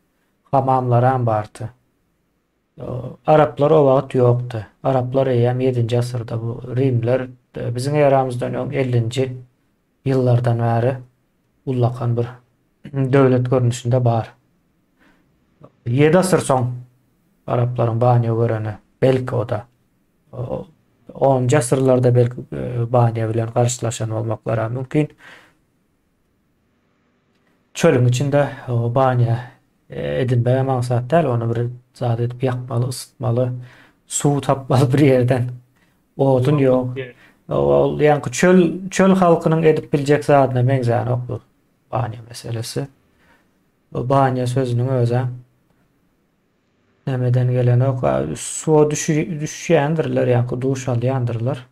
hamamlar hem bardı. Araplar o vaxt yoktu. Araplar hem 7. asırda, bu Rimler bizim eramızdan 50. yıllardan beri ullakan bir devlet görünüşünde bar. 7 asır son Arapların banyo göreni, belki o da 10. asırlarda belki banyo bilen karşılaşan olmaklara mümkün. Çölün içinde o banyo edinmeye maksat değil, onu bir zat edip yakmalı, ısıtmalı, su tapmalı bir yerden. Odun yok. Yani çöl halkının edip bilecek zatına benzeyen yok bu banyo meselesi. O banyo sözünün öze nemeden gelen ok, suya düşüyendirler, yani duş alıyandırlar.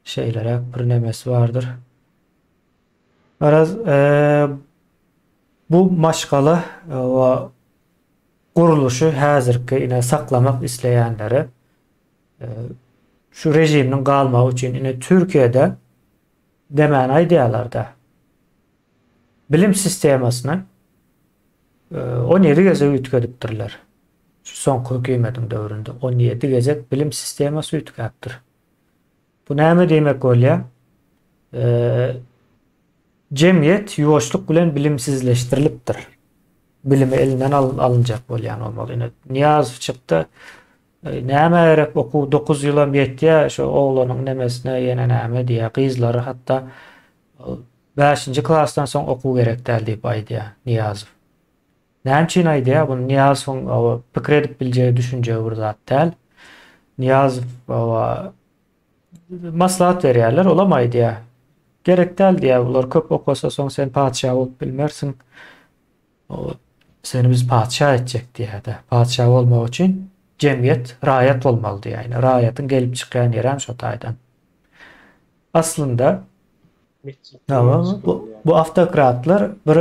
Şeylere bir nemesi vardır. Biraz bu maşgalı o kuruluşu hazırki yine saklamak isleyenleri şu rejiminin kalmak için yine Türkiye'de demen aydiyalarda bilim sistemasını 17 geze ütkedipdirler. Şu son hükümetin dövründe 17 geze bilim sisteması ütkettir. Bu näme demek bolýar? Cemiyet ýuwaşlyk bilen bilimsizleştirilipdir. Bilimi elinden alınjak bolýan olmaly. Niyaz çykdy. Näme gerek oku 9 ýyla ýetdi, şu oglanyň nemesine ýene näme diýär. Gyzlary hatda 5-nji klassdan soň okuw gerek däl diýip aýdýar Niyazow. Näme üçin aýdýar? Bu Niyazowyň pikir edip biljegi düşünje bir zat däl. Niyazow maslahat berýärler, olamaýdy ýa. Gerek däl diýär, bular köp okasa soň sen padşah bolup bilmersiň. Seni biz padşah etjek diýär de. Padşah bolmak üçin cemiyet raýat bolmaly diýär. Yani raýatyň gelip çykýan ýeri hem şo taýdan. Aslında bu автократlar bir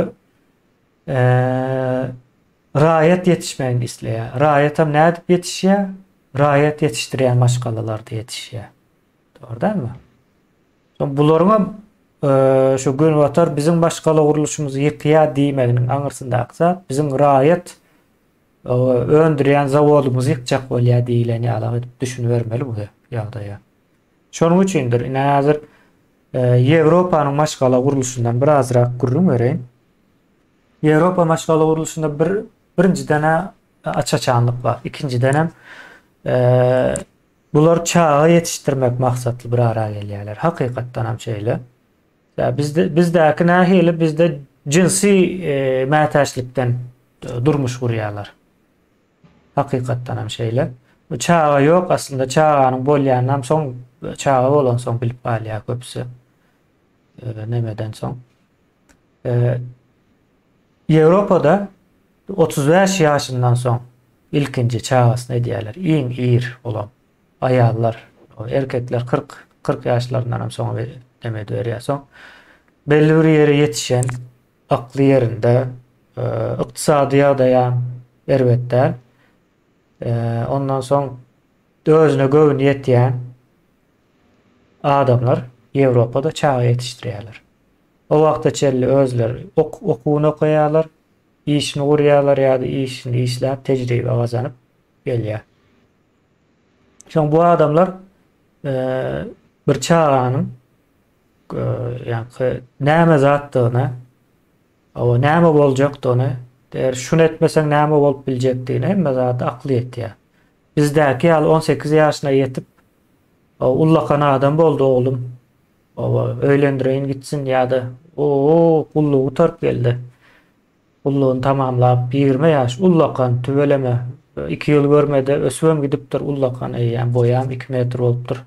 rayet yetişmeyin isleýär. Rayet hem nädip yetişýär? Rayet yetişdirýän maşgalalarda yetişýär. Doğru değil mi? Son bularına şu gün vatar bizim başkala guruluşumuzu yıkıya diýmeginiň aňyrsynda aksat bizim rayet öndürýän zawodumuzy yıkjak bolýar diýilen ýaly düşünbermeli bu ýagdaýa. Şonuň üçindir ine hazır Ýewropanyň maşgala guruluşundan birazrak gurrun bereýin. Ýewropa maşgala guruluşunda birinji däne açaçanlyk bar. Ikinjiden hem bular çağa yetiştirmek maksatlı bir ara gelýärler. Hakykatdan hem şeýle. Ya bizdäki nähili bizde cinsi mätäçlikden durmuş gurýarlar. Hakykatdan hem şeýle. Bu çağa ýok, aslında çağanyň bolýanyny hem soň çağa bolan soň bilip galýar köpüsi. Nemeden soň. Ýewropada 35 ýaşyndan soň ilkinji çağasyny edýärler. Iň ir bolan ayallar, erkekler 40 ýaşlaryndan hem soň demedi berýär soň. Belli bir ýere ýetişen, akly ýerinde, ykdysady ýagdaýa erwetden, ondan soň özüne göwün ýetýän adamlar Ýewropada çağa ýetişdirýärler. O wagtda çelli özleri okuwyny okuýarlar, işini gurýarlar ýa-da işini işläp tejribe gazanyp gelýär. Şoň bu adamlar bir çağanyň ýa-ni näme zatdygyny, o näme boljakdygyny, şunu etmeseň näme bolup biljekdigini hemme zat akly etýär. Bizdäki ýaly 18 ýaşyna ýetip ullakan adam boldy oglum. Öýlendireýin gitsin ýa-da gullugy tarp geldi. Gullugyny tamamlap 20 ýaş ullakan tüveleme 2 ýyl görmedi ösübem gidipdir ullakan ýa-ni boýam 2 metr bolupdyr.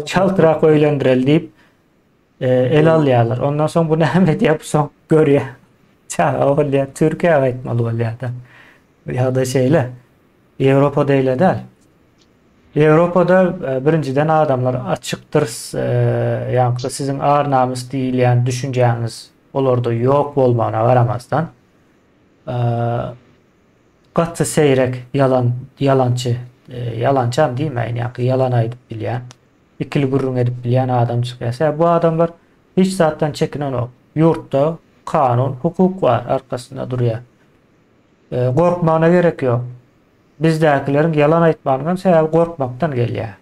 Çaltyrak öýlendirel diýip el alýarlar. Ondan soň bu näme diýip soň görýär. Çağa bolýar, Türkiýe aýtmaly bolýar da. Ýa-da şeýle. Ýewropada eýle däl. Ýewropada birinciden adamlar açykdyr, ýa-ni sizin ar-namus diýilýän düşünjäňiz olarda ýok bolmagyna garamasdan gatça seýrek yalançy diýmeýin, ýa-ni yalan aýdyp bilýän, ikili gurrun edip bilýän adam çykýarsa, bu adamlar hiç zatdan çekinenok. Ýurtda kanun, hukuk var, arkasında durýar. Gorkmagyna gerek ýok. Bizdäkilerin yalan aýtmagynyň sebäbi gorkmakdan gelýär.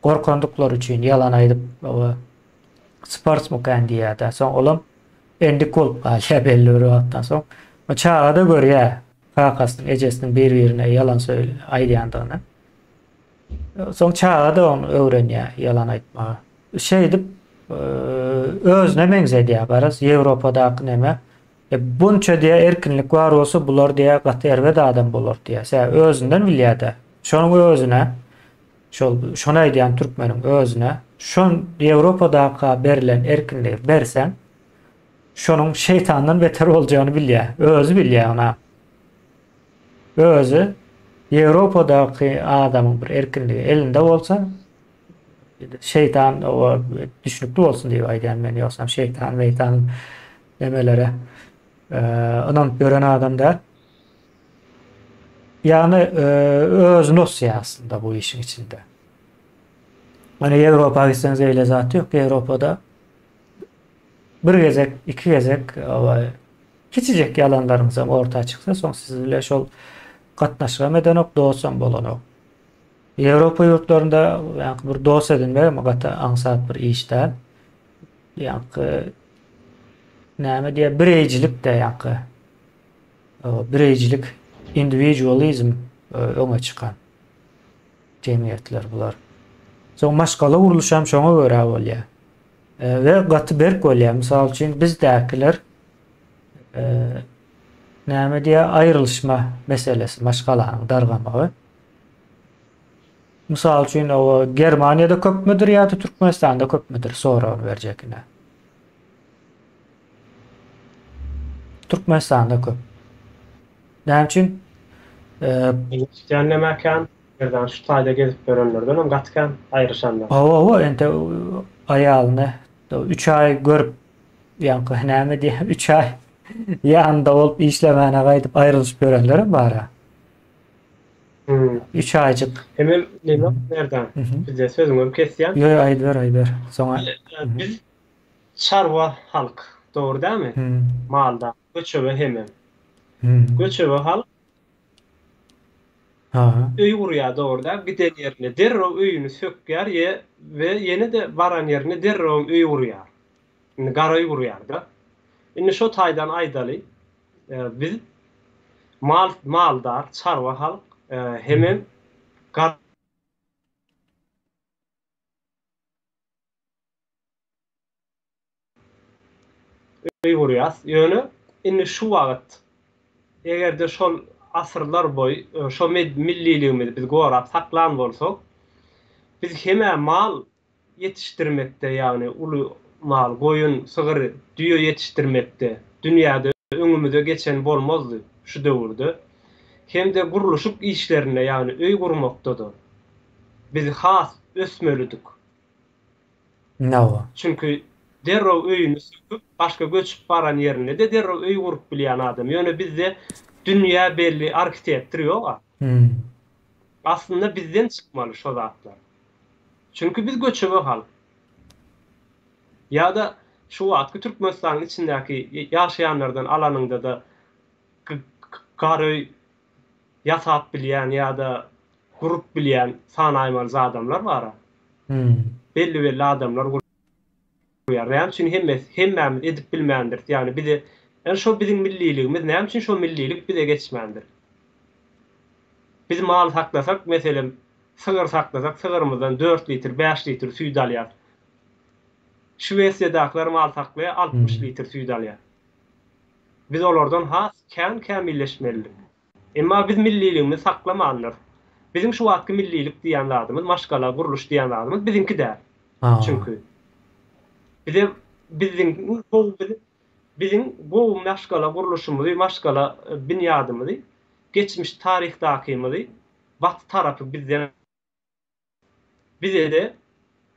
Gorkandykları üçin yalan aýdyp sportsmokan diýär. Soň olam endik bolup galýar belli bir wagtdan soň. O çağda görýär. Kakasynyň ejesiniň bir-birine yalan aýdýandygyny. Soň çağda onu öwrenýär yalan aýtmagy. Şeýdip özüne meňzedýär garaz Ýewropadaky näme? Bunça diýe erkinlik bar bolsa bular diýe gaty erwet adam bolar diýe. Sen özünden bilýär-de. Şonuň özüne, şonu aýdýan türkmeniň özüne, şon Ýewropadaky berilen erkinliği bersen, şonuň şeytandan beter boljagyny bilýär. Özü bilýär ona. Özü Ýewropadaky adamyň bir erkinliği elinde bolsa, şeytan o düşünükli bolsun diýip aýdýan men ýoksam şeytan demelere ondan gören adam der. Yani öz nosya aslında bu işin içinde. Hani Ýewropa gitseniz öyle zatı yok. Ýewropada bir gezek, iki gezek kiçicek yalanlarımız ortaya çıksa son sizle şol katnaşga medenok doğsan bolanok. Ýewropa ýurtlarında yani bir dost edinme ama gata ansat bir işten yani näme diye bireycilik de yani bireycilik, individualizm öňe çykan cemiyetler bular. Soň maşgala guruluş hem şoňa görä bolýar. Ve gaty berk bolýar. Mysal üçin bizdäkiler näme diye aýrylışma meselesi, maşgalanyň dargamagy. Mysal üçin o Germaniýada köpmüdür ýa-da Türkmenistanda köpmüdür soragy berjekine. Türkmenistanda köp. Näme üçin? Ýa-ni mekan birden şu taýda gezip görenlerden hem gatkan aýryşanlar. Ente aýalyny 3 ay görüp ýa-ni näme diýip 3 ay Yanında olup işlemene kaydıp ayrılışıp görenlerim var ha. 3 aycık. Hemen Hı hı. nereden? Hı hı. Bize sözümü kesýän. Yo, Ayber. Sonra. Hı hı. Biz çarwa halk, doğru değil mi? Hı Malda. Göçebe hemen. hı. Göçebe halk Ha. öý gurýar doğruda. Giden ýerine derrew öýüni sökýär we ýene de baran ýerine derrew öý gurýar. Indi garay gurýar-da. Indi şo taýdan aýdaly, biz maldar, çarwa halk Hı hı. hemen garay gurýar. Ýöne indi şu wagt egerde şol asyrlar boý şo milliligimizi biz gorap saklan bolsak, biz heme mal yetiştirmekde, yani ulu mal, goýun, sygyry, düýe yetiştirmekde dünýäde öňümüze geçen bolmazdy şu döwürde. Hem de guruluşyk işlerine, yani öý gurmakda da biz has ösmelidik. No. Çünkü derrew öýüni söküp başga göçüp baran ýerine de derrew öý gurup bilýän adam. Ýöne bizde dünýä belli arkitektur ýok. Hı. Aslında bizden çıkmaly şo zatlar. Çünkü biz göçebe halk. Ya da şu wagtky Türkmenistanyň içindäki ýaşaýanlardan alanynda da gary ýasap bilýän ýa-da gurup bilýän sanaýmaz adamlar bar. Hı. Belli adamlar gurýar. Näme üçin hemmämiz edip bilmändir. Yani bize şo bizim milliligimiz, näme üçin şo millilik bize geçmändir. Biz mal saklasak, meselem sygyr saklasak, sygyrymyzdan 4 litr, 5 litr süýt alýar. Şweýçardakylar mal saklaýar, 60 litr süýt alýar. Biz olardan has kämilleşmelilik. Emma biz milliligimizi saklamandyr. Bizim şu wagtky millilik diýen adamymyz, maşgala, guruluş diýen adamymyz biziňki däl. Ha. Çünkü bizim bu maşgala guruluşymyzy, maşgala binýadymyzy, geçmiş tarihdakymy Batı tarapy bizden, bize de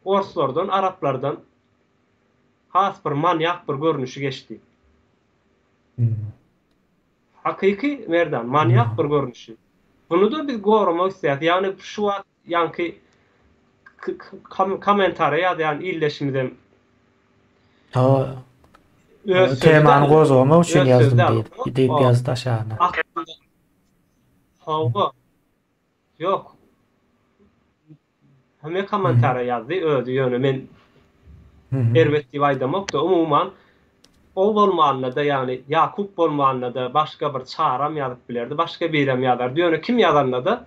Orslardan, Araplardan has bir manyak bir görnüşi geçti. Hı. Hakyky merdan, manyak bir görnüşi. Bunu da biz goramak isteriz. Yani şu wagt ýanky komentary ýa-da illeşimizden Ha. öz Temany sözler, gozgamak üçin öz ýazdym sözler. diýip ýazdy aşagyna. Aslında hawa yok. Heme komentary ýazdy, öýdi ýöne men Hı hı. elbetde aýdamak da umumyň o bolmanda da, yani Yakup bolmanda da başga bir çaram ýazyp bilerdi, başga birem ýazardy. Ýöne kim ýazanda da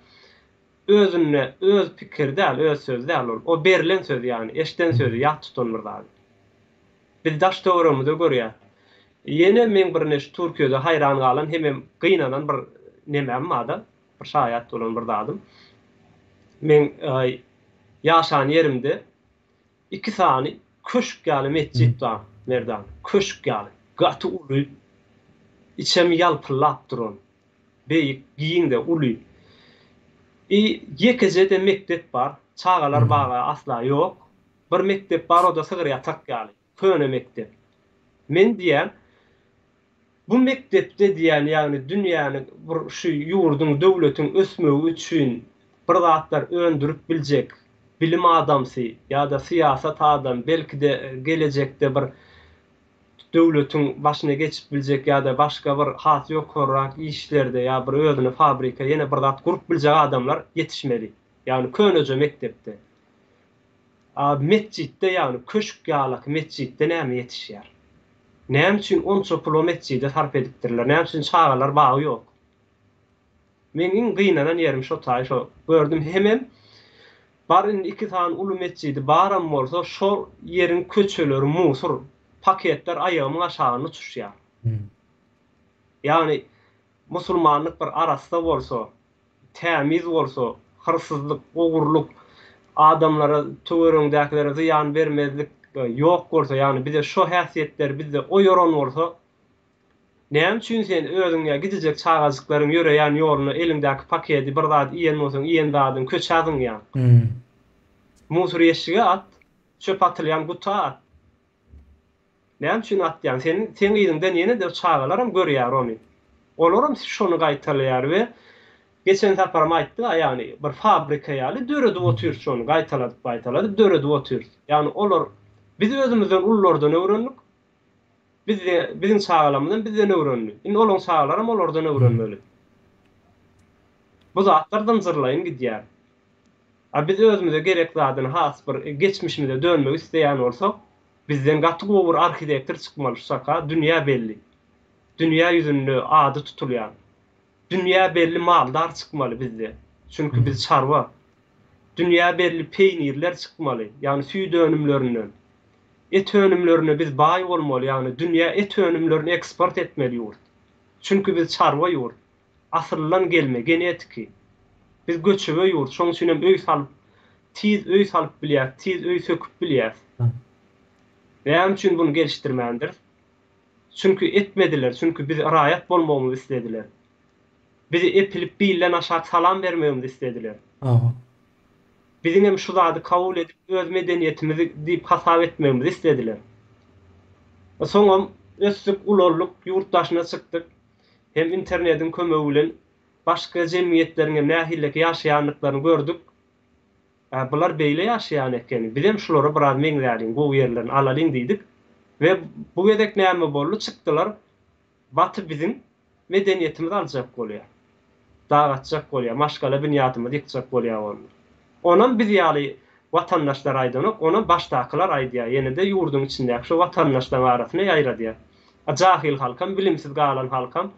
özüne, öz pikir däl, öz söz däl, o berilen söz, yani eşden sözü ýat tutanmyrlar. Biz daş döwrümizde görýär. Ýene men bir neçe Türkiýede hayran galan, hemem gynanan bir nemem bada, bir şaýat bolan bir zadym. Men ýaşan ýerimde 2 sany köşk ýaly mesjid bar, merdan. Köşk ýaly, gaty uly, içem ýalpylap duran, beýik, giýinde uly. Ýekejede mektep bar, çagalar baga asla ýok. Bir mektep bar, o da sygyr ýatak ýaly, köne mektep. Men diýen, bu mektepde diýen, ýagny dünýäni bir şu ýurdun, döwletiň ösmegi üçin bir zatlar öndürüp biljek bilim adamsy ýa-da syýasat adam, belki de gelecekde bir döwletiň başyna geçip biljek ýa-da başga bir has ýokarrak işlerde ýa bir özüne fabrika, ýene bir zat gurup biljek adamlar ýetişmeli. Ýani köneje mektepde. Mesjidde, ýani köşk ýalyk mesjidde näme ýetişýär? Näme üçin onça pul mesjide sarp edipdirler? Näme üçin çağalar bagy ýok? Meniň gynanan ýerim şo taý, şo gördüm hemem baryn 2 tane uly mesjidi baram bolsa, şo ýeriň köçeleri, musur, paketler aýagymyň aşagyna uçuşýar. Yani musulmanlyk bir arasda bolsa, tämiz bolsa, hırsızlyk, ogurluk, adamlara, töwerüňdäkilere ziýan bermezlik ýok bolsa, yani bize şo häsiýetler bizde o ýoran bolsa, näme üçin sen özüňe gidijek çagajyklaryň ýöreýän ýoluna eliňdäki paketi bir zat iýen bolsaň, iýen zadyň köçädiň ýa. Musur ýeşige at, çöp atylýan guta at. Näme üçin atýan? Sen ýygyňdan ýene de çağalaram görýär onu. Olaram şonu gaýtalýar we geçen saparam aýtdy, ýani bir fabrika ýaly döredip otur şonu gaýtaladyp döredip otur. Ýani olar biz özümizden ullardan öwrendik. Bizim çağalamyzdan bizden öwrendik. Indi olaň çağalaram olardan öwrenmeli. Bu zatlardan zırlayın gidýär. Biz özümüze gerekli adyny has bir geçmişimize dönmek isteýän bolsak, bizden gaty gowur arhitektor çykmaly şaka, dünýä belli. Dünýä ýüzünde ady tutulýan. Dünýä belli maldar çykmaly bizde. Çünkü biz çarwa. Dünýä belli peýnirler çykmaly. Ýani süýde önümlerinden. Et önümlerine biz baý bolmaly. Ýani dünýä et önümlerini eksport etmeli ýurt. Çünkü biz çarwa ýurt. Asırlan gelme, genetiki. Biz göçebe ýurt. Şoň üçin hem öý salyp, tiz öý salyp bilýär, tiz öý söküp bilýär. Näme üçin bunu gelişdirmändir? Çünkü etmediler. Çünkü biz raýat bolmagymyzy istediler. Bizi epilip bilen aşağı salam vermegimizi istediler. Bizim hem şu zady kabul edip öz medeniýetimizi diýip hasap etmegimizi istediler. Soňam ösdük ulorluk ýurtdaşyna çykdyk. Hem internetin kömegi bilen başga jemgyýetlerine nähilleki ýaşaýanlyklaryny gördük. Bular beýle ýaşaýan ekeni. Biz hem şulara biraz meňzäliň, bu ýerlerini alalyň diýdik. Ve bu gedek näme boldy? Çykdylar. Baty bizim medeniýetimizi aljak bolýar. Dagatjak bolýar, maşgala binýatymyzy ýykjak bolýar onu. Onam biz ýaly watandaşlar aýdanyk, ona başdakylar aýdýar. Ýene de ýurdun içindäki şu watandaşlar arasyna ýaýradýar. Jahil halkam, bilimsiz galan halkam,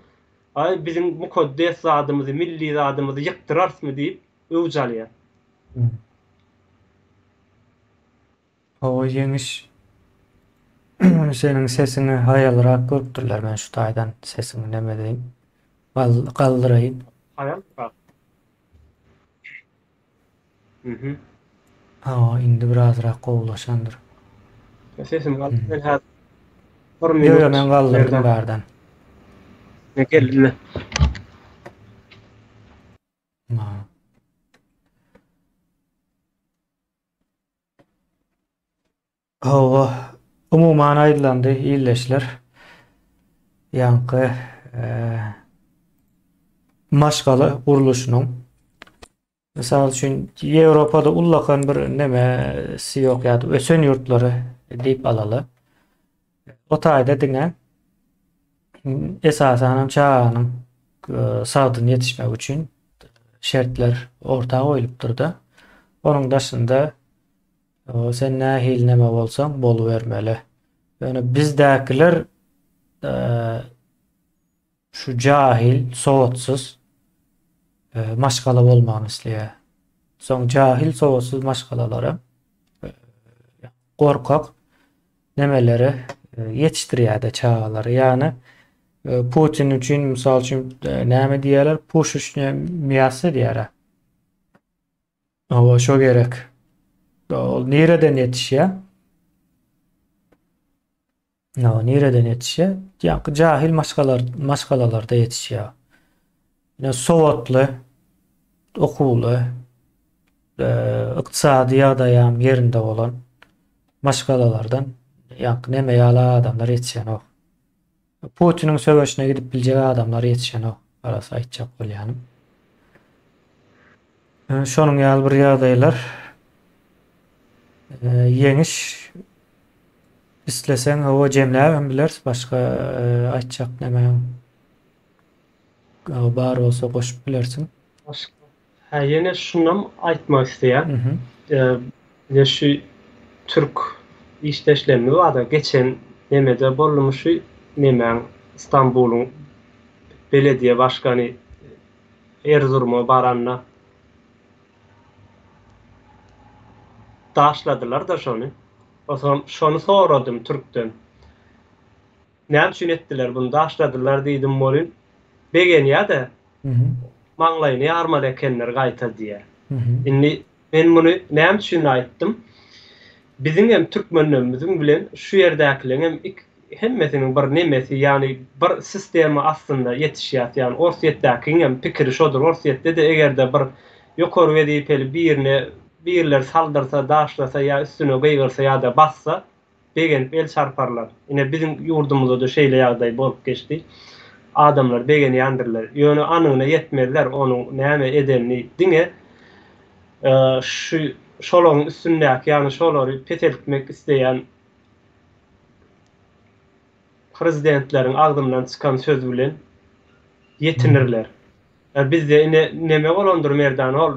bizim mukaddes zadymyzy, milli zadymyzy ýykdyrarsmy diýip öwjalýar. O yemiş senin sesini hayalrak görüpdürler. Ben şu taýdan sesini neme diýim? Galdyraýyn. Hayal bak. Indi birazrak gowlaşandyr. Sesim galdy. Ben häzir Yo, men galdyrdım bardan. Ne geldi? Umuman aýdylandy illeşler. Ýanky maşgala guruluşynyň misal üçin Ýewropada ullakan bir nemesi ýok ýa-da ösen ýurtlary diýip alaly. O taýda diňe esasen çağanyň sadyny ýetişmek üçin şertler ortaga goýulyp durdy. Onuň daşynda sen nähil neme bolsaň boluvermeli. Yani bizdäkiler şu jahil, sowatsız maşgala bolmagyny isleýär. Soň jahil, sowatsız maşgalalary gorkak nemeleri yetiştirýär-de çağalary. Yani Putin üçin misal üçin näme diýerler? Pushishne miýasy diýerler. O şo gerek. O nereden yetişýär? Nereden yetişýär? Ýa-ni jahil maşgalalarda yetişýär. Ýa sowatly, okuwly, ykdysady ýagdaýam ýerinde bolan maşgalalardan ýa-ni neme ýaly adamlar yetişýän ok. Putiniň söwüşine gidip biljek adamlar yetişýän ok. Arasy aýtjak bolýanym. Şonuň ýaly bir ýagdaýlar yeňiş isleseň o jemläp bilersiz, başga aýtjak näme bar bolsa goşup bilersiň. Ýene şunam aýtmak isleýär. Şu Türk işleşlemi wada geçen nemede bolmuşy, nemen İstanbul'un belediye başkanı Erzurum'a baranna taşladılar da şonu. O zaman şonu soradım Türk'ten. Näme üçin etdiler bunu taşladylar diýdim bolun. Begen ýa-da maňlaýyny ýarmal ekenler gaýta diýär. Indi men bunu näme üçin aýtdym? Bizim hem Türkmenlerimiziň bilen şu ýerdäkilerin hemmesinin bir nemesi, yani bir sistemi aslında yetişýär. Yani orsiýetdäki hem pikiri şodur. Orsiýetde de egerde bir ýokary wedipeli birine birler saldyrsa, daşlasa ýa üstüne goýgyrsa ýa-da bassa, begenip el çarparlar. Yine bizim yurdumuzda da şeýle ýagdaý bolup geçdi. Adamlar begeni ýandyrlar. Ýöne anyňyna yetmediler onuň näme edenini diňe şu şolaryň üstündäki ýani şolary peteltmek isleýän prezidentleriň agdymdan çykan söz bilen yetinirler. Bizde neme bolandyr merdan ol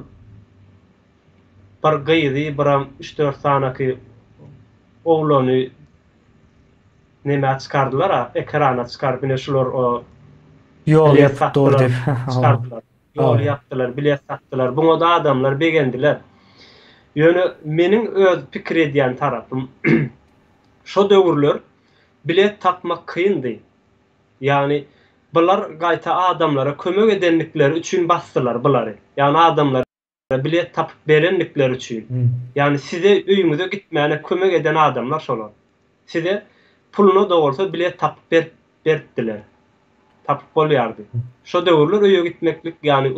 bir gyýdy, biram 3-4 sanaky oglany neme çykardylar, ekrana çykaryp ine şular o Yol yapdylar dep. Çıkardılar. Yol yaptılar, bilet sattılar. Buna da adamlar begendiler. Ýöne meniň öz pikir edýän tarapym şo döwürler bilet tapmak kıyındy. Yani bular gaýta adamlara kömek edenlikleri üçin bastılar bulary. Yani adamlara bilet tapıp berenlikleri üçin. Yani size öýüňize gitmäne kömek eden adamlar şolar. Size pulunu da bolsa bilet tapıp berdiler. Tapıp bolýardy. Şo döwürler öýe gitmeklik, yani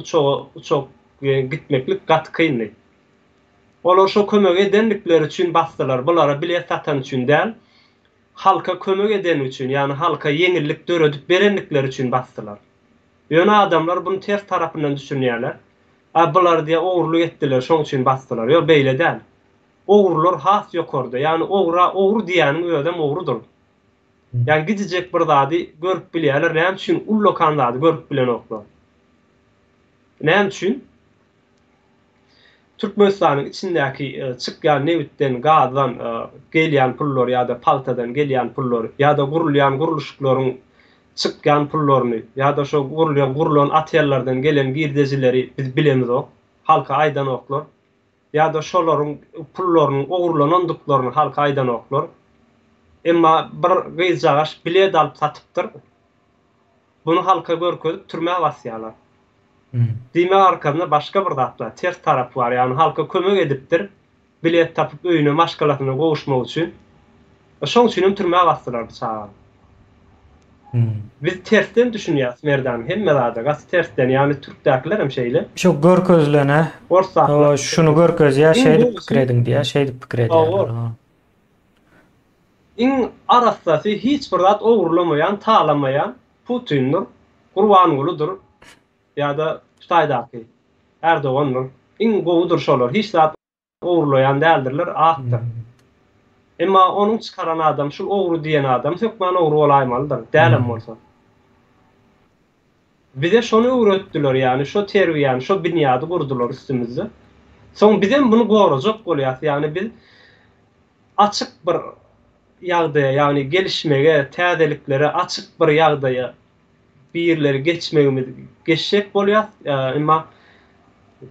uçak gitmeklik gat kıyındy. Olar şo kömek edenlikleri üçin bastılar. Bulara bilet satan üçin däl, halka kömek eden üçin, yani halka yeňillik döredip berenlikleri üçin bastılar. Ýöne adamlar bunu ters tarapyndan düşünýärler. Bular diýe ogruluk etdiler, şoň üçin bastılar. Ýok, beýle däl. Ogrullar has ýokarda. Yani ogru diýäniň öýdem ogrudur. Yani gidecek bir zady görüp bilýärler, näme üçin ullokan zady görüp bilen oklar. Näme üçin? Türkmenistanyň içindäki çykýan nebitden, gazdan gelýän pullar ýa-da paltadan gelýän pullar ýa-da gurulýan guruluşlaryň çykýan pullaryny ýa-da şo gurulan atýarlardan gelen girdejileri biz bilemiz ok. Halka aýdan oklar. Ýa-da şolaryň pullarynyň ogurlanandyklaryny halka aýdan oklar. Emma bir gyzjagaş bilet alyp satypdyr. Bunu halka görkezip türmäge basýarlar. Diýme arkasynda başga bir zat bar, ters tarapy bar. Yani halka kömek edipdir. Bilet tapyp öýüne maşgalatyna gowuşmak üçin. Şoň üçin türmäge basdylar bu çağa. Biz tersten düşünýäs merdan. Hemme zada gas tersten, yani türkdäkiler hem şeýle. Şo görkezlene. Şunu görkezýär, şeýdi pikir ediň diýär, şeýdi pikir edýär. Arastasy hiç bir zat ogrulamayan, taýlamayan Putindir, Gurbangulydyr ýa-da Xitoýdaky Erdogandyr. Gowudur şolar. Hiç zat ogrulayan däldirler, atdyr. Emma onuň çykaran adam, şu ogru diýen adam hökmen ogru bolaýmalydyr. Dälem bolsa. Bize şonu öwretdiler, yani şo terbiýany, şo binýady gurdular üstümizde. Soň bizem bunu gorajak bolýar. Yani biz açyk bir ýagdaýa, yani gelişmege, täzeliklere açyk bir ýagdaýa bir ýerleri geçmegimiz geçşek bolýar. Emma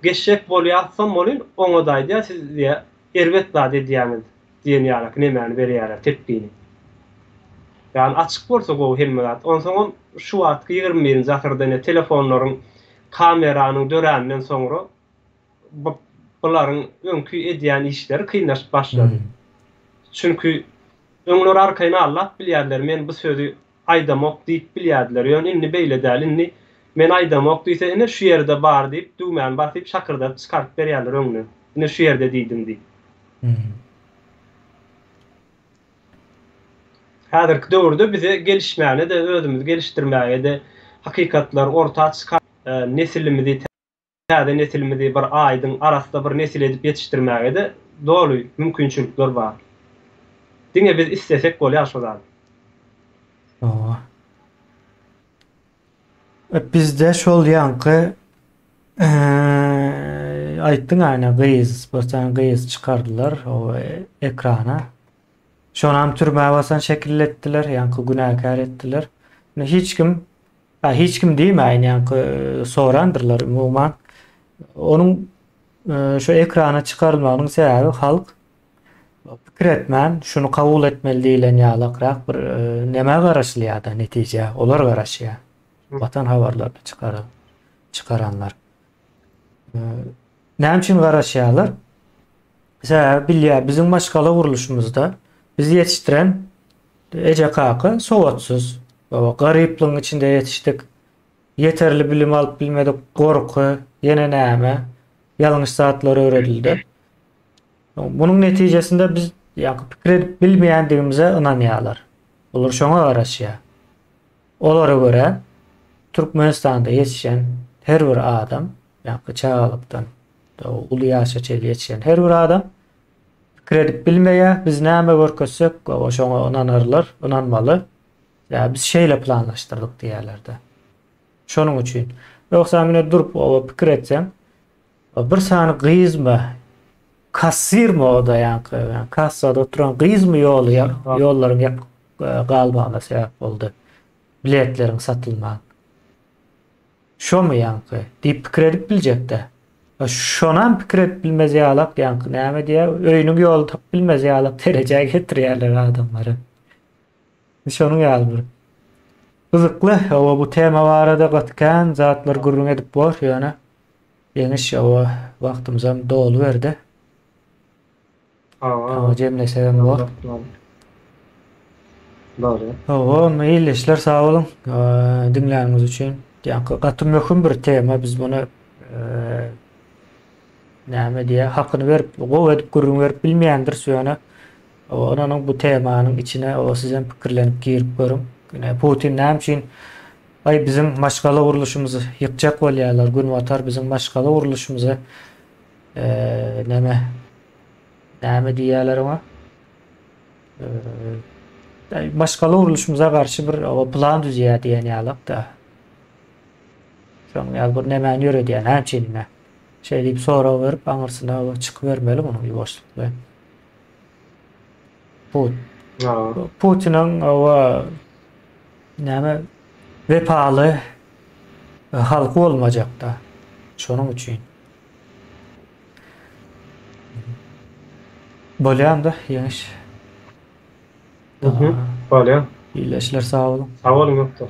geçşek bolýarsam bolyn, oňa daýdy siz diýe erbet zat edýäňiz diýen ýarak nemeni berýärler tepkini. Yani açyk bolsa gowy hemmelat. Onsoň şu wagtky 21-nji asyrda telefonlaryň kameranyň döräninden soňra bularyň öňkü edýän işleri kynlaşyp başlady. Çünkü öňler arkaýyna allap bilýärler, men bu sözü aýdamok diýip bilýärler. Ýöne inni beýle däl, inni men aýdamok diýse ine şu ýerde bar diýip düwmän basyp şakyrda çykaryp berýärler öňüne. Ine şu ýerde diýdim diýip. Häzirki döwürde bize gelişmäne de özümüz gelişdirmäge de hakykatlar ortağa çykar, nesilimizi, täze nesilimizi bir aýdyň arasynda bir nesil edip ýetişdirmäge de dolu mümkinçilikler bar. Diňe biz istesek bolýar şo zat. Bizde şol ýanky aýtdyň aýna gyýyz çykardylar o ekrana. Şonam türmäge basan şekilletdiler, ýanky günäkär etdiler. Hiç kim diýmeýin, ýanky sorandyrlar umuman. Onuň şu ekrana çykarylmagynyň sebäbi halk pikir etmän, şunu kabul etmeli diýilen ýalakrak bir neme garaşlýar-da netije, olar garaşýar. Vatan habarlaryny çykaranlar. Näme üçin garaşýarlar? Bilýär, biziň maşgala guruluşymyzda bizi yetiştiren eje kaky sowatsyz, garyplygyň içinde yetişdik. Yeterli bilim alyp bilmedik, gorky, ýene näme, ýalňyş zatlar öwredildi. Bunun netijesinde biz ýa-ni pikir edip bilmeýändigimize ynanýarlar. Olar şoňa garaşýar. Olara göre Türkmenistanda ýetişen her bir adam, ýa-ni çağalykdan uly ýaşa çel ýetişen her bir adam pikir edip bilmeýär. Biz näme görkezsek, şoňa ynanarlar, ynanmaly. Ya biz şeýle planlaşdyrdyk diýerler-de. Şonuň üçin. Ýoksa mine durup o pikir etsem, bir sany gyzmy, kassirmi o da ýa-ni kassada oturan gyzmy ýollaryň galbagyna sebäp boldy. Biletlerin satylmagy. Şomy ýa-ni diýip pikir edip biljekde. Şonam pikir edip bilmez ýalak ýa-ni näme diýär, öýüniň ýoly tap bilmez ýalak derejäge getirýärler adamlary. Şonuň ýaly. Gyzykly, bu tema barada gatkan zatlar gurrun edip bor, ýöne ýeňiş wagtymyzam dolu berdi. Ama jemlesem bor. Doğru. Meýil işler, sag bolun. Dinläňiz üçin. Ýa-ni gatym möhüm bir tema, biz bunu näme diýär, hakyny berip, gowy edip gurrun berip bilmeýändir söýene. Onanyň bu temanyň içine sizem pikirlenip girip görüm. Putin näme üçin bizim maşgala guruluşumuzy ýykjak bolýarlar, gün watar bizim maşgala guruluşumuzy näme diýerler ona? Maşgala guruluşumuza garşy bir plan düzýär diýen ýalak da. Şoň ýaly bir näme ýöre diýen hämçinine. Şeýle diýip sorag berip aňyrsyna çykyp bermeli muny ýuwaşlykla. Putiniň näme wepaly halky bolmajak da. Şonuň üçin. Bolýanda ýeňiş. Bolýan. Ýyleşler, sag bolun. Sag bolun, doktor.